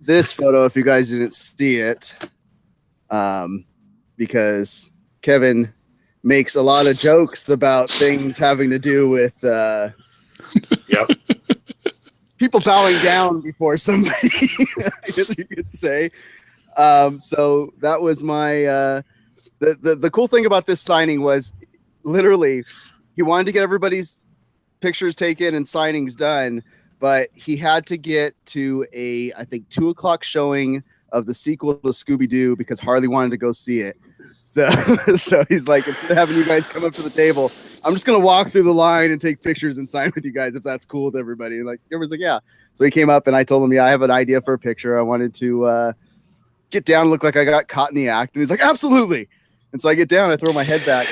this photo if you guys didn't see it, because Kevin makes a lot of jokes about things having to do with people bowing down before somebody, I guess you could say. So that was my the cool thing about this signing was literally he wanted to get everybody's pictures taken and signings done, but he had to get to I think 2:00 showing of the sequel to Scooby-Doo because Harley wanted to go see it. So he's like, instead of having you guys come up to the table, I'm just gonna walk through the line and take pictures and sign with you guys if that's cool with everybody. And like everyone's like, yeah. So he came up and I told him, I have an idea for a picture. I wanted to get down and look like I got caught in the act. And he's like, absolutely. And so I get down, I throw my head back,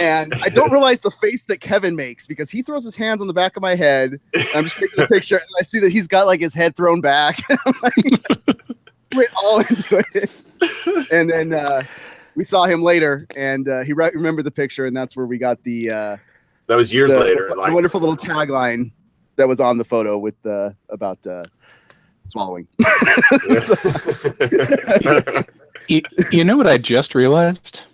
and I don't realize the face that Kevin makes because he throws his hands on the back of my head. And I'm just taking a picture, and I see that he's got like his head thrown back. I'm like, went all into it. And then we saw him later, and he remembered the picture, and that's where we got the that was years later. The wonderful little tagline that was on the photo with about swallowing. You know what I just realized?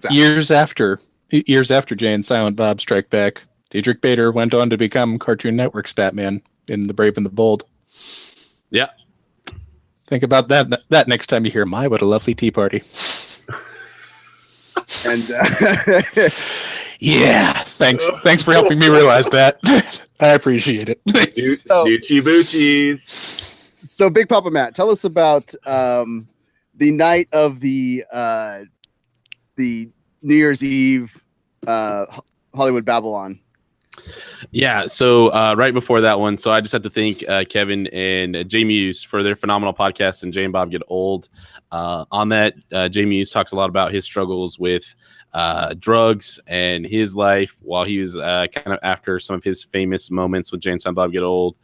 Years after Jay and Silent Bob Strike Back, Diedrich Bader went on to become Cartoon Network's Batman in The Brave and the Bold. Yeah. Think about that next time you hear "My What a Lovely Tea Party." And yeah, thanks for helping me realize that. I appreciate it. Snootchy Bootchies. So, Big Papa Matt, tell us about the night of the New Year's Eve Hollywood Babylon. Yeah, so right before that one, so I just have to thank Kevin and Jay Muse for their phenomenal podcast and Jay and Bob Get Old. On that, Jay Muse talks a lot about his struggles with drugs and his life while he was kind of after some of his famous moments with Jay and Bob Get Old.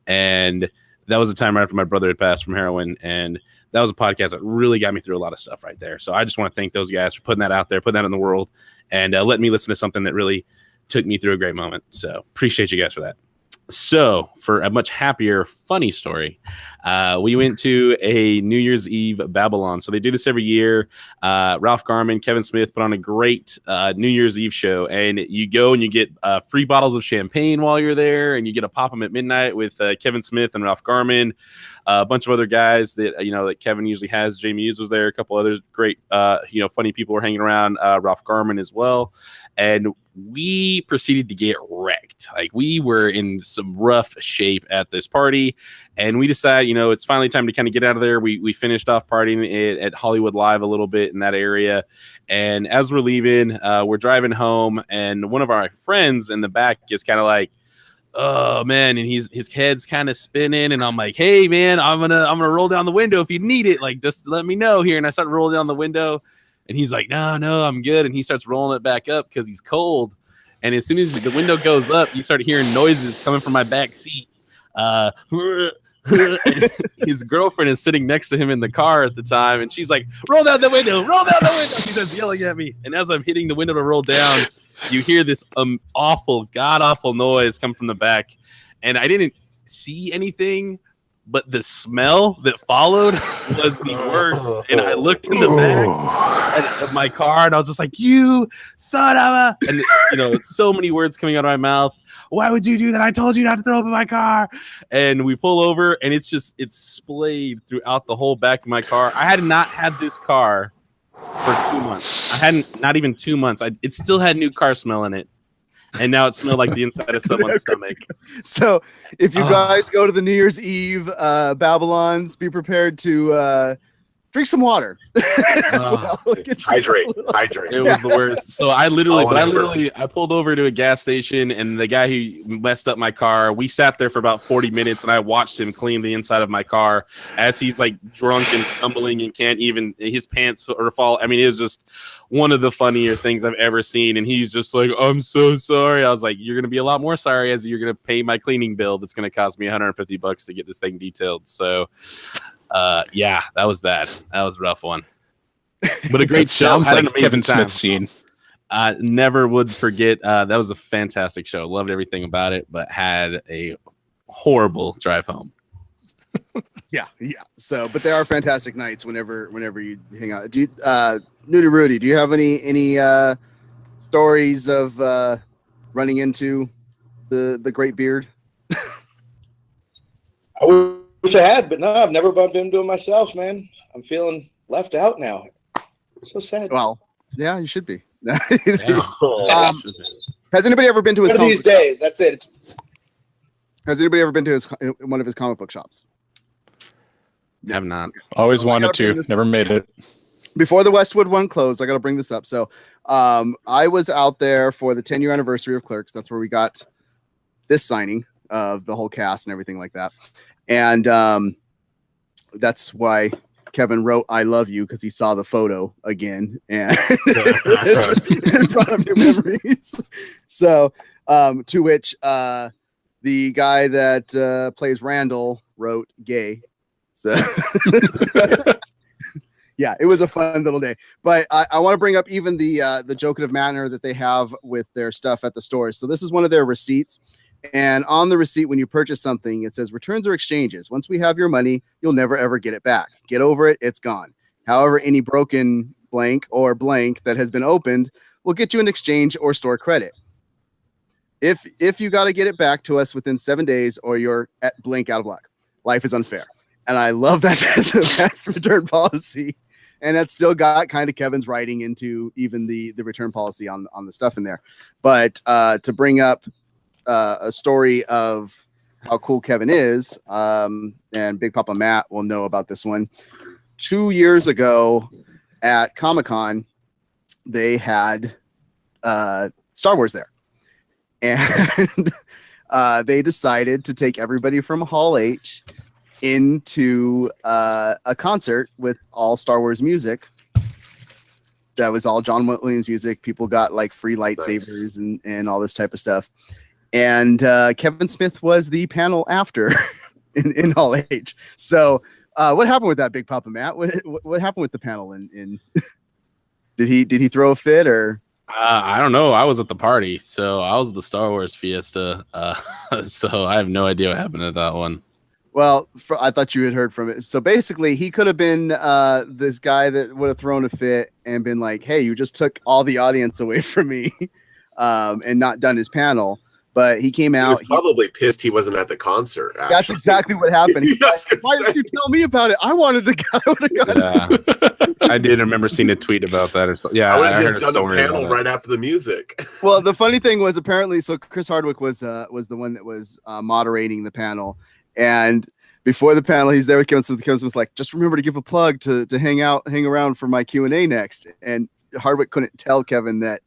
And that was a time right after my brother had passed from heroin, and that was a podcast that really got me through a lot of stuff right there. So I just want to thank those guys for putting that out there, putting that in the world, and letting me listen to something that really took me through a great moment. So appreciate you guys for that. So, for a much happier, funny story, we went to a New Year's Eve Babylon. So they do this every year. Ralph Garman, Kevin Smith put on a great New Year's Eve show, and you go and you get free bottles of champagne while you're there, and you get to pop them at midnight with Kevin Smith and Ralph Garman, a bunch of other guys that that Kevin usually has. Jamie Hughes was there, a couple other great funny people were hanging around. Ralph Garman as well, and we proceeded to get wrecked. Like, we were in some rough shape at this party, and we decided, it's finally time to kind of get out of there. We finished off partying at Hollywood Live a little bit in that area, and as we're leaving, we're driving home, and one of our friends in the back is kind of like, oh man, and his head's kind of spinning, and I'm like, hey man, I'm gonna roll down the window if you need it, like just let me know here. And I start rolling down the window, and he's like, no, I'm good. And he starts rolling it back up because he's cold. And as soon as the window goes up, you start hearing noises coming from my back seat. His girlfriend is sitting next to him in the car at the time, and she's like, roll down the window, roll down the window. She starts yelling at me. And as I'm hitting the window to roll down, you hear this awful, god-awful noise come from the back. And I didn't see anything, but the smell that followed was the worst. And I looked in the back of my car, and I was just like, you son of a... And, so many words coming out of my mouth. Why would you do that? I told you not to throw up in my car. And we pull over, and it's splayed throughout the whole back of my car. I had not had this car for 2 months. I hadn't, not even 2 months. It still had new car smell in it. And now it smelled like the inside of someone's stomach. So if you guys go to the New Year's Eve Babylons, be prepared to drink some water. Hydrate. It was the worst. So I pulled over to a gas station, and the guy who messed up my car, we sat there for about 40 minutes, and I watched him clean the inside of my car as he's like drunk and stumbling and can't even, his pants fall. I mean, it was just one of the funnier things I've ever seen. And he's just like, I'm so sorry. I was like, you're going to be a lot more sorry as you're going to pay my cleaning bill. That's going to cost me $150 to get this thing detailed. So yeah, that was bad. That was a rough one. But a great show. Sounds like a Kevin Smith scene. Never would forget. That was a fantastic show. Loved everything about it, but had a horrible drive home. Yeah. So, but they are fantastic nights whenever you hang out. Do you, Nudie Rudy, do you have any stories of running into the great beard? I wish I had, but no, I've never bumped into him myself, man. I'm feeling left out now. So sad. Well, yeah, you should be. Yeah. Has anybody ever been to his? One of these days, that's it. Has anybody ever been to one of his comic book shops? Have not. Always wanted to, never made it. Before the Westwood one closed, I got to bring this up. So, I was out there for the 10-year anniversary of Clerks. That's where we got this signing of the whole cast and everything like that. And that's why Kevin wrote "I love you" because he saw the photo again and it brought up new memories. So, to which the guy that plays Randall wrote "gay." So, yeah, it was a fun little day. But I want to bring up even the jokative manner that they have with their stuff at the stores. So this is one of their receipts. And on the receipt, when you purchase something, it says returns or exchanges. Once we have your money, you'll never, ever get it back. Get over it. It's gone. However, any broken blank or blank that has been opened will get you an exchange or store credit. If you got to get it back to us within 7 days or you're at blank out of luck. Life is unfair. And I love that as a fast return policy. And that's still got kind of Kevin's writing into even the return policy on the stuff in there. But to bring up a story of how cool Kevin is, and Big Papa Matt will know about this one. 2 years ago at Comic-Con, they had Star Wars there. And they decided to take everybody from Hall H into a concert with all Star Wars music. That was all John Williams music. People got like free lightsabers and all this type of stuff. And Kevin Smith was the panel after in Hall H. So what happened with that, Big Papa Matt? What happened with the panel? In did he throw a fit or? I don't know. I was at the party, so I was at the Star Wars Fiesta. So I have no idea what happened at that one. Well, I thought you had heard from it. So basically, he could have been this guy that would have thrown a fit and been like, "Hey, you just took all the audience away from me," and not done his panel. But he came out. He was probably pissed he wasn't at the concert. Actually. That's exactly what happened. He's like, why didn't you tell me about it? I wanted to go. I did remember seeing a tweet about that or so. Yeah, I would have heard just a done the story panel about it. right after the music. Well, the funny thing was apparently, so Chris Hardwick was the one that was moderating the panel, and before the panel, he's there with Kevin. So Kevin was like, "Just remember to give a plug to hang around for my Q&A next." And Hardwick couldn't tell Kevin that.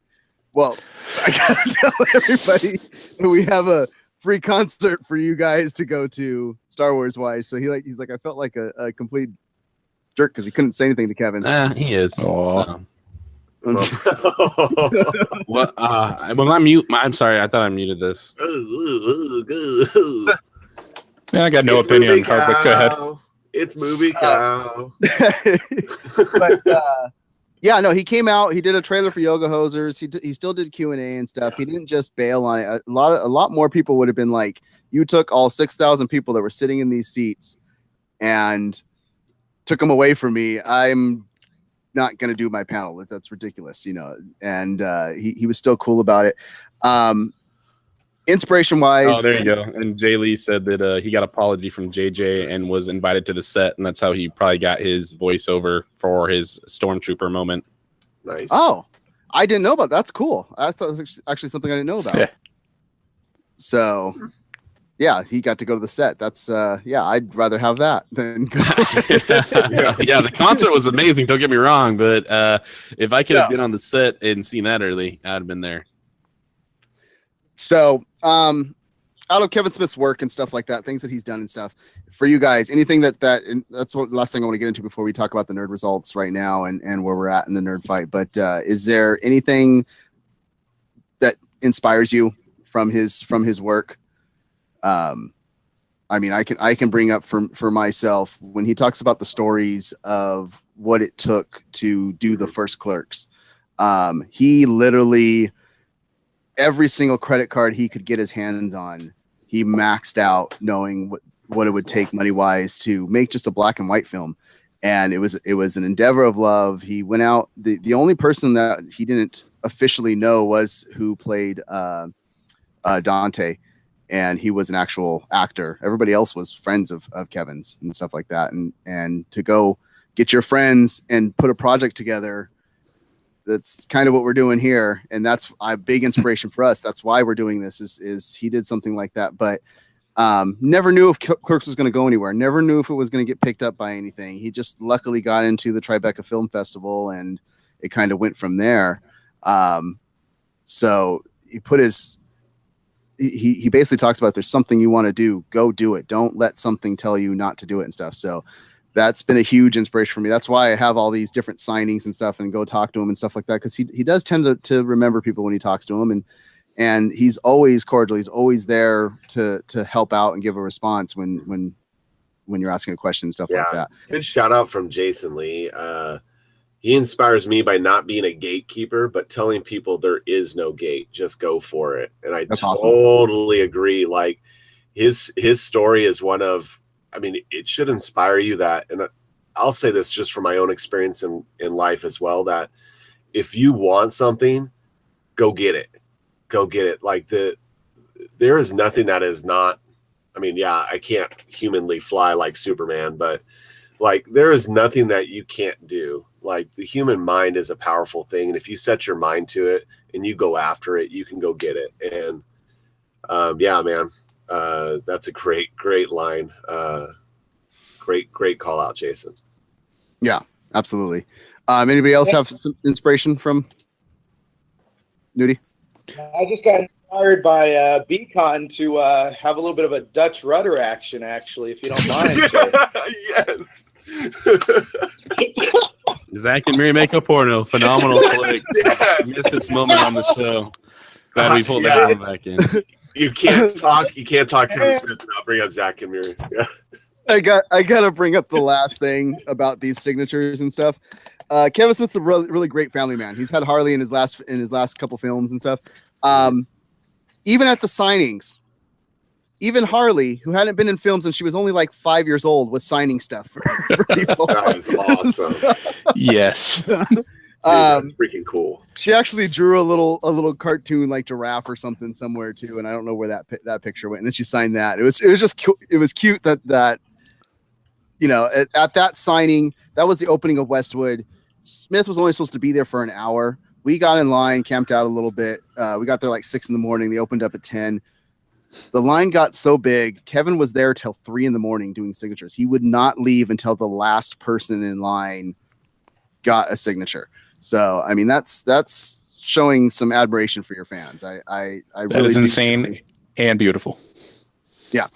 Well, I gotta tell everybody that we have a free concert for you guys to go to Star Wars wise. So he's like, I felt like a complete jerk because he couldn't say anything to Kevin. He is. Aw. What? Well, I'm sorry. I thought I muted this. Yeah, I got no It's opinion on movie Hardwick. Go ahead. cow. It's movie cow. But yeah, no, he came out. He did a trailer for Yoga Hosers. He still did Q&A and stuff. He didn't just bail on it. A lot more people would have been like, you took all 6,000 people that were sitting in these seats and took them away from me. I'm not going to do my panel. That's ridiculous, you know. And he was still cool about it. Inspiration wise. Oh, there you go. And Jay Lee said that he got an apology from JJ and was invited to the set, and that's how he probably got his voiceover for his Stormtrooper moment. Nice. Oh, I didn't know about that. That's cool. That's actually something I didn't know about. Yeah. So, yeah, he got to go to the set. That's I'd rather have that than go. Yeah, the concert was amazing. Don't get me wrong, but if I could have been on the set and seen that early, I'd have been there. So, out of Kevin Smith's work and stuff like that, things that he's done and stuff, for you guys, anything and that's what the last thing I want to get into before we talk about the nerd results right now and where we're at in the nerd fight. But is there anything that inspires you from his work? I mean, I can bring up for myself when he talks about the stories of what it took to do the first Clerks. He literally, every single credit card he could get his hands on, he maxed out, knowing what it would take money wise to make just a black and white film. And it was an endeavor of love. He went out. The only person that he didn't officially know was who played Dante, and he was an actual actor. Everybody else was friends of Kevin's and stuff like that. And to go get your friends and put a project together, that's kind of what we're doing here. And that's a big inspiration for us. That's why we're doing this is he did something like that, but never knew if Clerks was going to go anywhere. Never knew if it was going to get picked up by anything. He just luckily got into the Tribeca Film Festival and it kind of went from there. So he put he basically talks about, there's something you want to do, go do it. Don't let something tell you not to do it and stuff. So that's been a huge inspiration for me. That's why I have all these different signings and stuff and go talk to him and stuff like that. Cause he does tend to remember people when he talks to them, and he's always cordial. He's always there to help out and give a response when you're asking a question and stuff like that. Good shout out from Jason Lee. He inspires me by not being a gatekeeper, but telling people there is no gate, just go for it. And I totally agree. Like his story is one of, I mean, it should inspire you that, and I'll say this just from my own experience in life as well, that if you want something, go get it. Go get it. Like there is nothing that is not, I mean, yeah, I can't humanly fly like Superman, but like there is nothing that you can't do. Like the human mind is a powerful thing. And if you set your mind to it and you go after it, you can go get it. And yeah, man. That's a great line. Great call out, Jason. Yeah, absolutely. Anybody else have some inspiration from Nudie? I just got inspired by Beacon to have a little bit of a Dutch rudder action, actually, if you don't mind. Yes. Zach and Miri make a porno. Phenomenal flick. Yes. Missed its moment on the show. Glad we pulled that one back in. You can't talk Kevin Smith without bringing up Zach and Miri. Yeah. I gotta bring up the last thing about these signatures and stuff. Kevin Smith's a really great family man. He's had Harley in his last couple films and stuff. Even at the signings, even Harley, who hadn't been in films and she was only like 5 years old, was signing stuff for people. That is awesome. Yes. Dude, that's freaking cool. She actually drew a little cartoon like giraffe or something somewhere too, and I don't know where that picture went. And then she signed that. It was just it was cute that you know, at that signing, that was the opening of Westwood. Smith was only supposed to be there for an hour. We got in line, camped out a little bit. We got there like 6 a.m. They opened up at 10. The line got so big. Kevin was there till 3 a.m. doing signatures. He would not leave until the last person in line got a signature. So, I mean, that's showing some admiration for your fans. I That really is insane and beautiful. Yeah.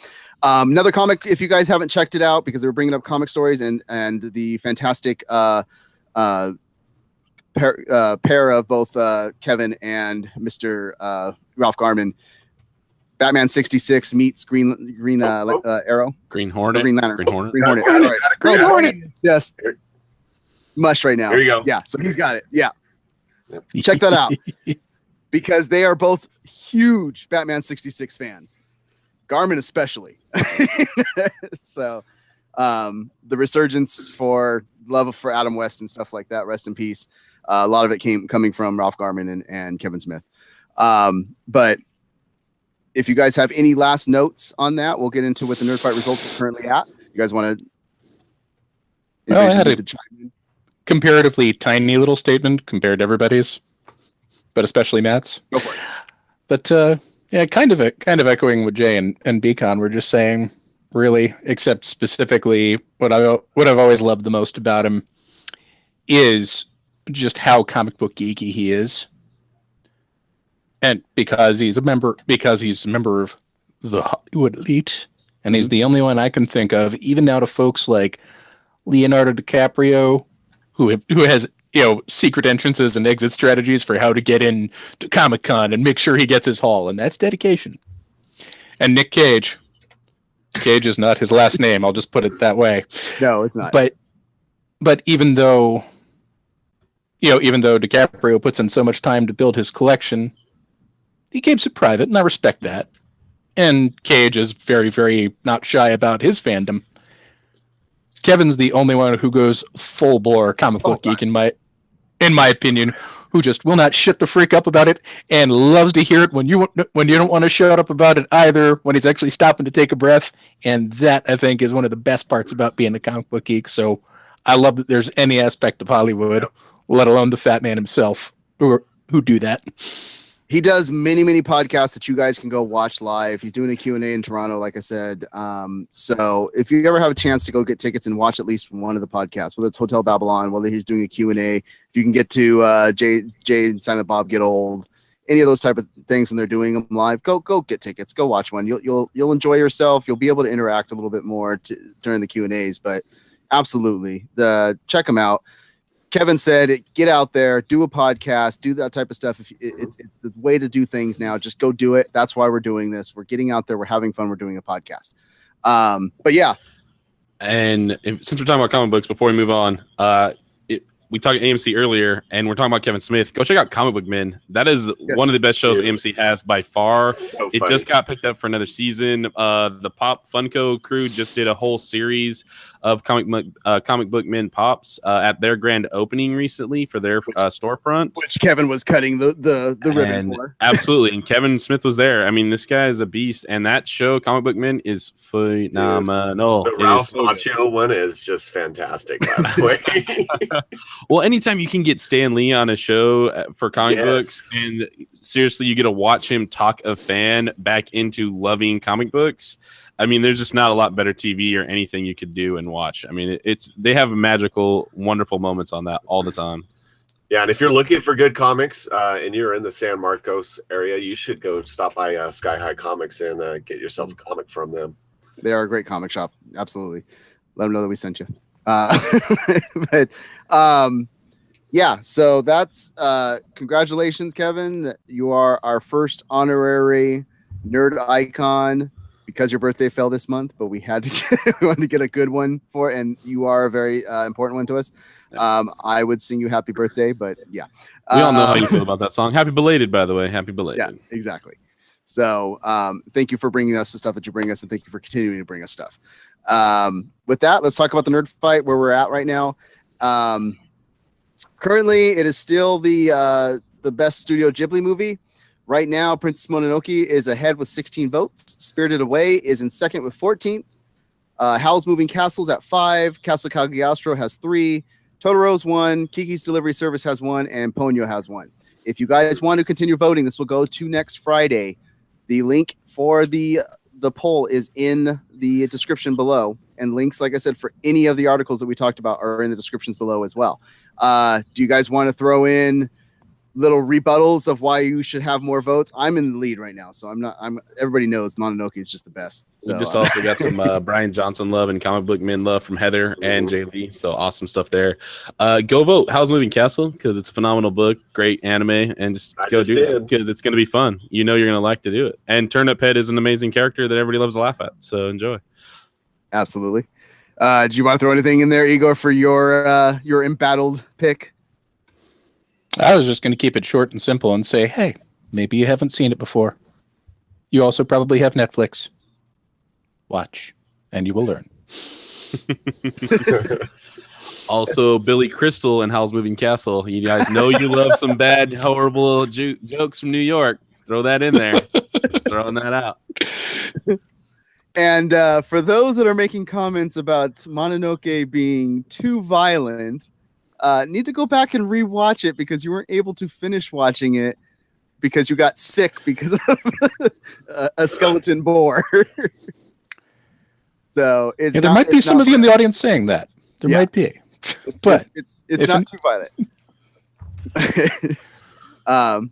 Another comic, if you guys haven't checked it out, because they were bringing up comic stories and the fantastic pair of both Kevin and Mr. Ralph Garman. Batman 66 meets Green Arrow. Green Hornet. Green Lantern. Green Hornet. Green Hornet. Got it. All right. Green Hornet. Yes. Mush right now. There you go. Yeah. So he's got it. Yeah. Yep. Check that out. Because they are both huge Batman 66 fans. Garmin especially. So the resurgence for love for Adam West and stuff like that, rest in peace. A lot of it coming from Ralph Garman and Kevin Smith. But if you guys have any last notes on that, we'll get into what the Nerd Fight results are currently at. You guys want to? Oh, I had a comparatively tiny little statement compared to everybody's, but especially Matt's. Go for it. But yeah, kind of echoing what Jay and Beacon were just saying, really, except specifically what I've always loved the most about him is just how comic book geeky he is. And because he's a member of the Hollywood elite, and he's the only one I can think of, even now to folks like Leonardo DiCaprio, who has, you know, secret entrances and exit strategies for how to get in to Comic-Con and make sure he gets his haul, and that's dedication. And Nick Cage is not his last name, I'll just put it that way. No, it's not. But even though DiCaprio puts in so much time to build his collection, he keeps it private, and I respect that. And Cage is very, very not shy about his fandom. Kevin's the only one who goes full bore comic book geek in my opinion, who just will not shut the freak up about it and loves to hear it when you don't want to shut up about it either, when he's actually stopping to take a breath. And that, I think, is one of the best parts about being a comic book geek. So I love that there's any aspect of Hollywood, let alone the fat man himself, who do that. He does many podcasts that you guys can go watch live. He's doing a Q&A in Toronto, like I said. So if you ever have a chance to go get tickets and watch at least one of the podcasts, whether it's Hotel Babylon, whether he's doing a Q&A, if you can get to Jay and Silent Bob Get Old, any of those type of things when they're doing them live, go get tickets, go watch one. You'll enjoy yourself. You'll be able to interact a little bit more during the Q&As, but absolutely, check them out. Kevin said, get out there, do a podcast, do that type of stuff. It's the way to do things now. Just go do it. That's why we're doing this. We're getting out there. We're having fun. We're doing a podcast. But yeah. And since we're talking about comic books, before we move on, we talked AMC earlier, and we're talking about Kevin Smith. Go check out Comic Book Men. That is one of the best shows AMC has by far. So it just got picked up for another season. The Pop Funko crew just did a whole series of Comic Book Men Pops at their grand opening recently for their storefront. Which Kevin was cutting the ribbon for. Absolutely. And Kevin Smith was there. I mean, this guy is a beast. And that show, Comic Book Men, is phenomenal. The Ralph Macchio one is just fantastic, by the way. Well, anytime you can get Stan Lee on a show for comic books, and seriously, you get to watch him talk a fan back into loving comic books. I mean, there's just not a lot better TV or anything you could do and watch. I mean, they have magical, wonderful moments on that all the time. Yeah, and if you're looking for good comics and you're in the San Marcos area, you should go stop by Sky High Comics and get yourself a comic from them. They are a great comic shop. Absolutely. Let them know that we sent you. Yeah, so that's congratulations, Kevin. You are our first honorary nerd icon because your birthday fell this month, but we had to we wanted to get a good one for it, and you are a very important one to us. I would sing you happy birthday, but yeah. We all know how you feel about that song. Happy belated, by the way. Happy belated. Yeah, exactly. So thank you for bringing us the stuff that you bring us, and thank you for continuing to bring us stuff. With that, let's talk about the nerd fight, where we're at right now. Currently, it is still the best Studio Ghibli movie. Right now, Princess Mononoke is ahead with 16 votes. Spirited Away is in second with 14. Howl's Moving Castle's at 5. Castle Cagliostro has 3. Totoro's 1. Kiki's Delivery Service has 1. And Ponyo has 1. If you guys want to continue voting, this will go to next Friday. The link for the poll is in the description below. And links, like I said, for any of the articles that we talked about are in the descriptions below as well. Do you guys want to throw in little rebuttals of why you should have more votes? I'm in the lead right now, so everybody knows Mononoke is just the best. So, we just also got some Brian Johnson love and Comic Book Men love from Heather and Jay Lee, so awesome stuff there. Go vote Howl's Moving Castle, because it's a phenomenal book, great anime, and just go do it because it's going to be fun. You know you're going to like to do it. And Turnip Head is an amazing character that everybody loves to laugh at, so enjoy. Absolutely. Do you want to throw anything in there, Igor, for your embattled pick? I was just going to keep it short and simple and say, hey, maybe you haven't seen it before. You also probably have Netflix. Watch, and you will learn. Also, Billy Crystal and Howl's Moving Castle. You guys know you love some bad, horrible jokes from New York. Throw that in there. Just throwing that out. And for those that are making comments about Mononoke being too violent, need to go back and rewatch it because you weren't able to finish watching it because you got sick because of a skeleton boar. So it's there might be some of you in the audience saying that. There might be. It's not too violent.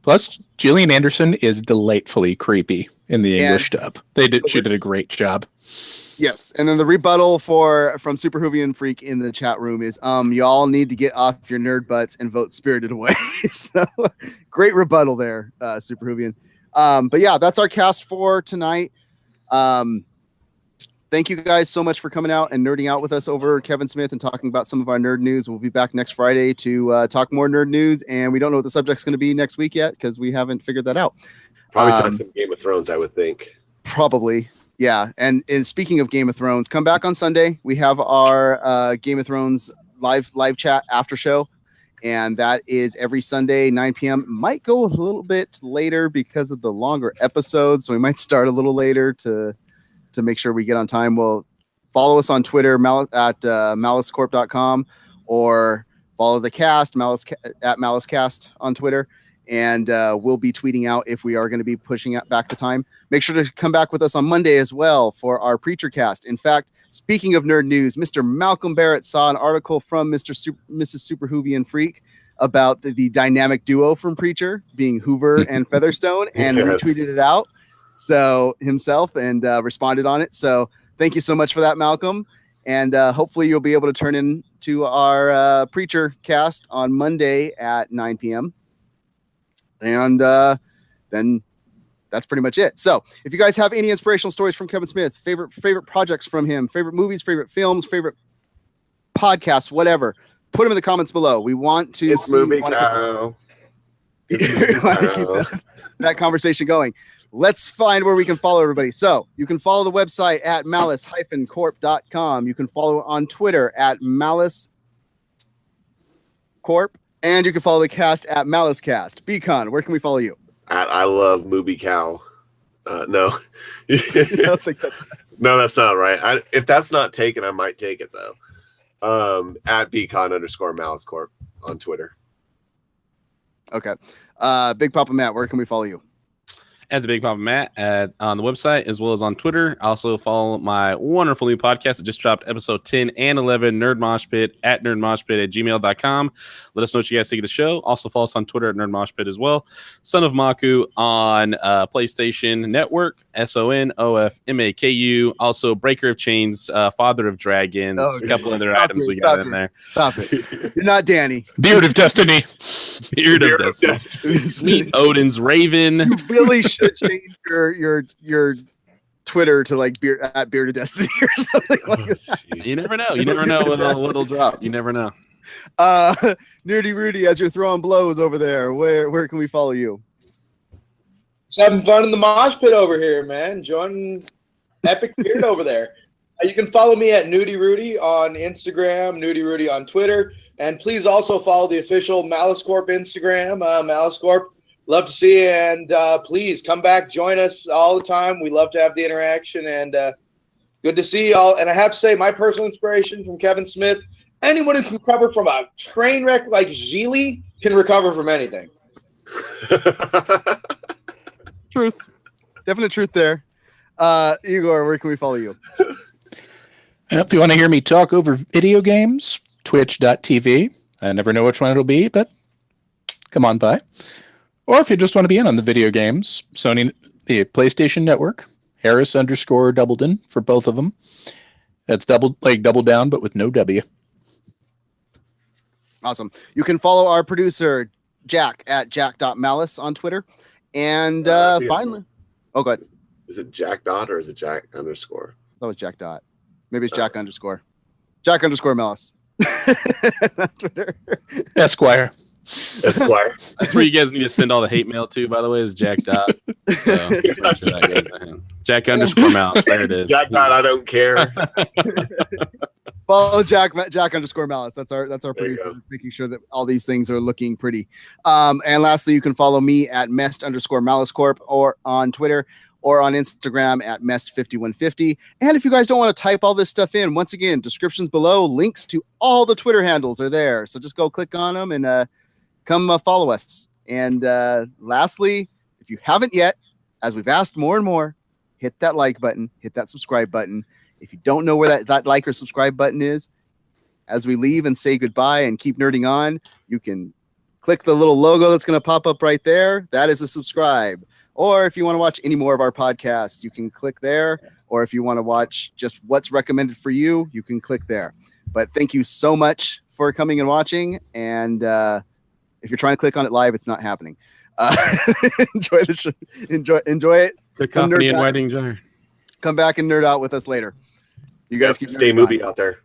Plus, Gillian Anderson is delightfully creepy in the English dub. She did a great job. Yes, and then the rebuttal from Super Hoovian Freak in the chat room is y'all need to get off your nerd butts and vote Spirited Away. So great rebuttal there, Super Hoovian. But yeah, that's our cast for tonight. Thank you guys so much for coming out and nerding out with us over Kevin Smith and talking about some of our nerd news. We'll be back next Friday to talk more nerd news, and we don't know what the subject's going to be next week yet because we haven't figured that out. Probably talk some Game of Thrones, I would think. Probably. Yeah, and speaking of Game of Thrones, come back on Sunday. We have our Game of Thrones live chat after show, and that is every Sunday, 9 p.m. Might go a little bit later because of the longer episodes, so we might start a little later to make sure we get on time. Well, follow us on Twitter at MaliceCorp.com, or follow the cast at MaliceCast on Twitter. And we'll be tweeting out if we are going to be pushing back the time. Make sure to come back with us on Monday as well for our Preacher cast. In fact, speaking of nerd news, Mr. Malcolm Barrett saw an article from Mrs. Super Hoovian Freak about the dynamic duo from Preacher being Hoover and Featherstone, and retweeted it out himself and responded on it. So thank you so much for that, Malcolm. And hopefully you'll be able to turn in to our Preacher cast on Monday at 9 p.m. And then that's pretty much it. So if you guys have any inspirational stories from Kevin Smith, favorite projects from him, favorite movies, favorite films, favorite podcasts, whatever, put them in the comments below. We want to want to keep that conversation going. Let's find where we can follow everybody. So you can follow the website at malice-corp.com. You can follow on Twitter at Malice Corp. And you can follow the cast at MaliceCast. Beacon, where can we follow you? At I Love Movie Cow. No. No, that's not right. If that's not taken, I might take it, though. At Beacon_Malice Corp on Twitter. Okay. Big Papa Matt, where can we follow you? At the Big Papa Matt on the website, as well as on Twitter. Also follow my wonderful new podcast that just dropped, episode 10 and 11, Nerd Mosh Pit, at nerdmoshpit@gmail.com. Let us know what you guys think of the show. Also follow us on Twitter at Nerd Mosh Pit as well. Son of Maku on PlayStation Network, SONOFMAKU. Also Breaker of Chains, Father of Dragons, a couple other items we got in there. Stop it. You're not Danny. Beard of Destiny. Beard of Destiny. Sweet Odin's Raven. You really should change your Twitter to like at Bearded Destiny or something like that. You never know. You never know what'll drop. You never know. Nerdy Rudy, as you're throwing blows over there, where can we follow you? Just having fun in the mosh pit over here, man. Enjoying epic beard over there. You can follow me at Nudie Rudy on Instagram, Nudie Rudy on Twitter, and please also follow the official Malice Corp Instagram, Malice Corp. Love to see you, and please come back, join us all the time. We love to have the interaction, and good to see y'all. And I have to say, my personal inspiration from Kevin Smith, anyone who can recover from a train wreck like Geely can recover from anything. Truth. Definite truth there. Igor, where can we follow you? If you want to hear me talk over video games, twitch.tv. I never know which one it'll be, but come on by. Or if you just want to be in on the video games, Sony, the PlayStation Network, Harris_Doubleton for both of them. That's double down, but with no W. Awesome. You can follow our producer, Jack, at jack.malice on Twitter. And finally, go ahead. Is it Jack Dot or is it Jack _? That was Jack Dot. Maybe it's Jack _. Jack_Malice. on Twitter. Esquire. Esquire. That's where you guys need to send all the hate mail to, by the way, is Jack Dot. So, make sure that goes to him. Jack_Mouse. There it is. Jack Dot, I don't care. Follow Jack_Malice. That's our producer, making sure that all these things are looking pretty. And lastly, you can follow me at Mest_Malice Corp or on Twitter or on Instagram at Mest5150. And if you guys don't want to type all this stuff in, once again, descriptions below, links to all the Twitter handles are there. So just go click on them and come follow us. And lastly, if you haven't yet, as we've asked more and more, hit that like button, hit that subscribe button. If you don't know where that like or subscribe button is, as we leave and say goodbye and keep nerding on, you can click the little logo that's going to pop up right there. That is a subscribe. Or if you want to watch any more of our podcasts, you can click there. Or if you want to watch just what's recommended for you, you can click there. But thank you so much for coming and watching. And if you're trying to click on it live, it's not happening. Enjoy the show. Enjoy it. Good company and wedding jar. Come back and nerd out with us later. You guys keep stay movie out there.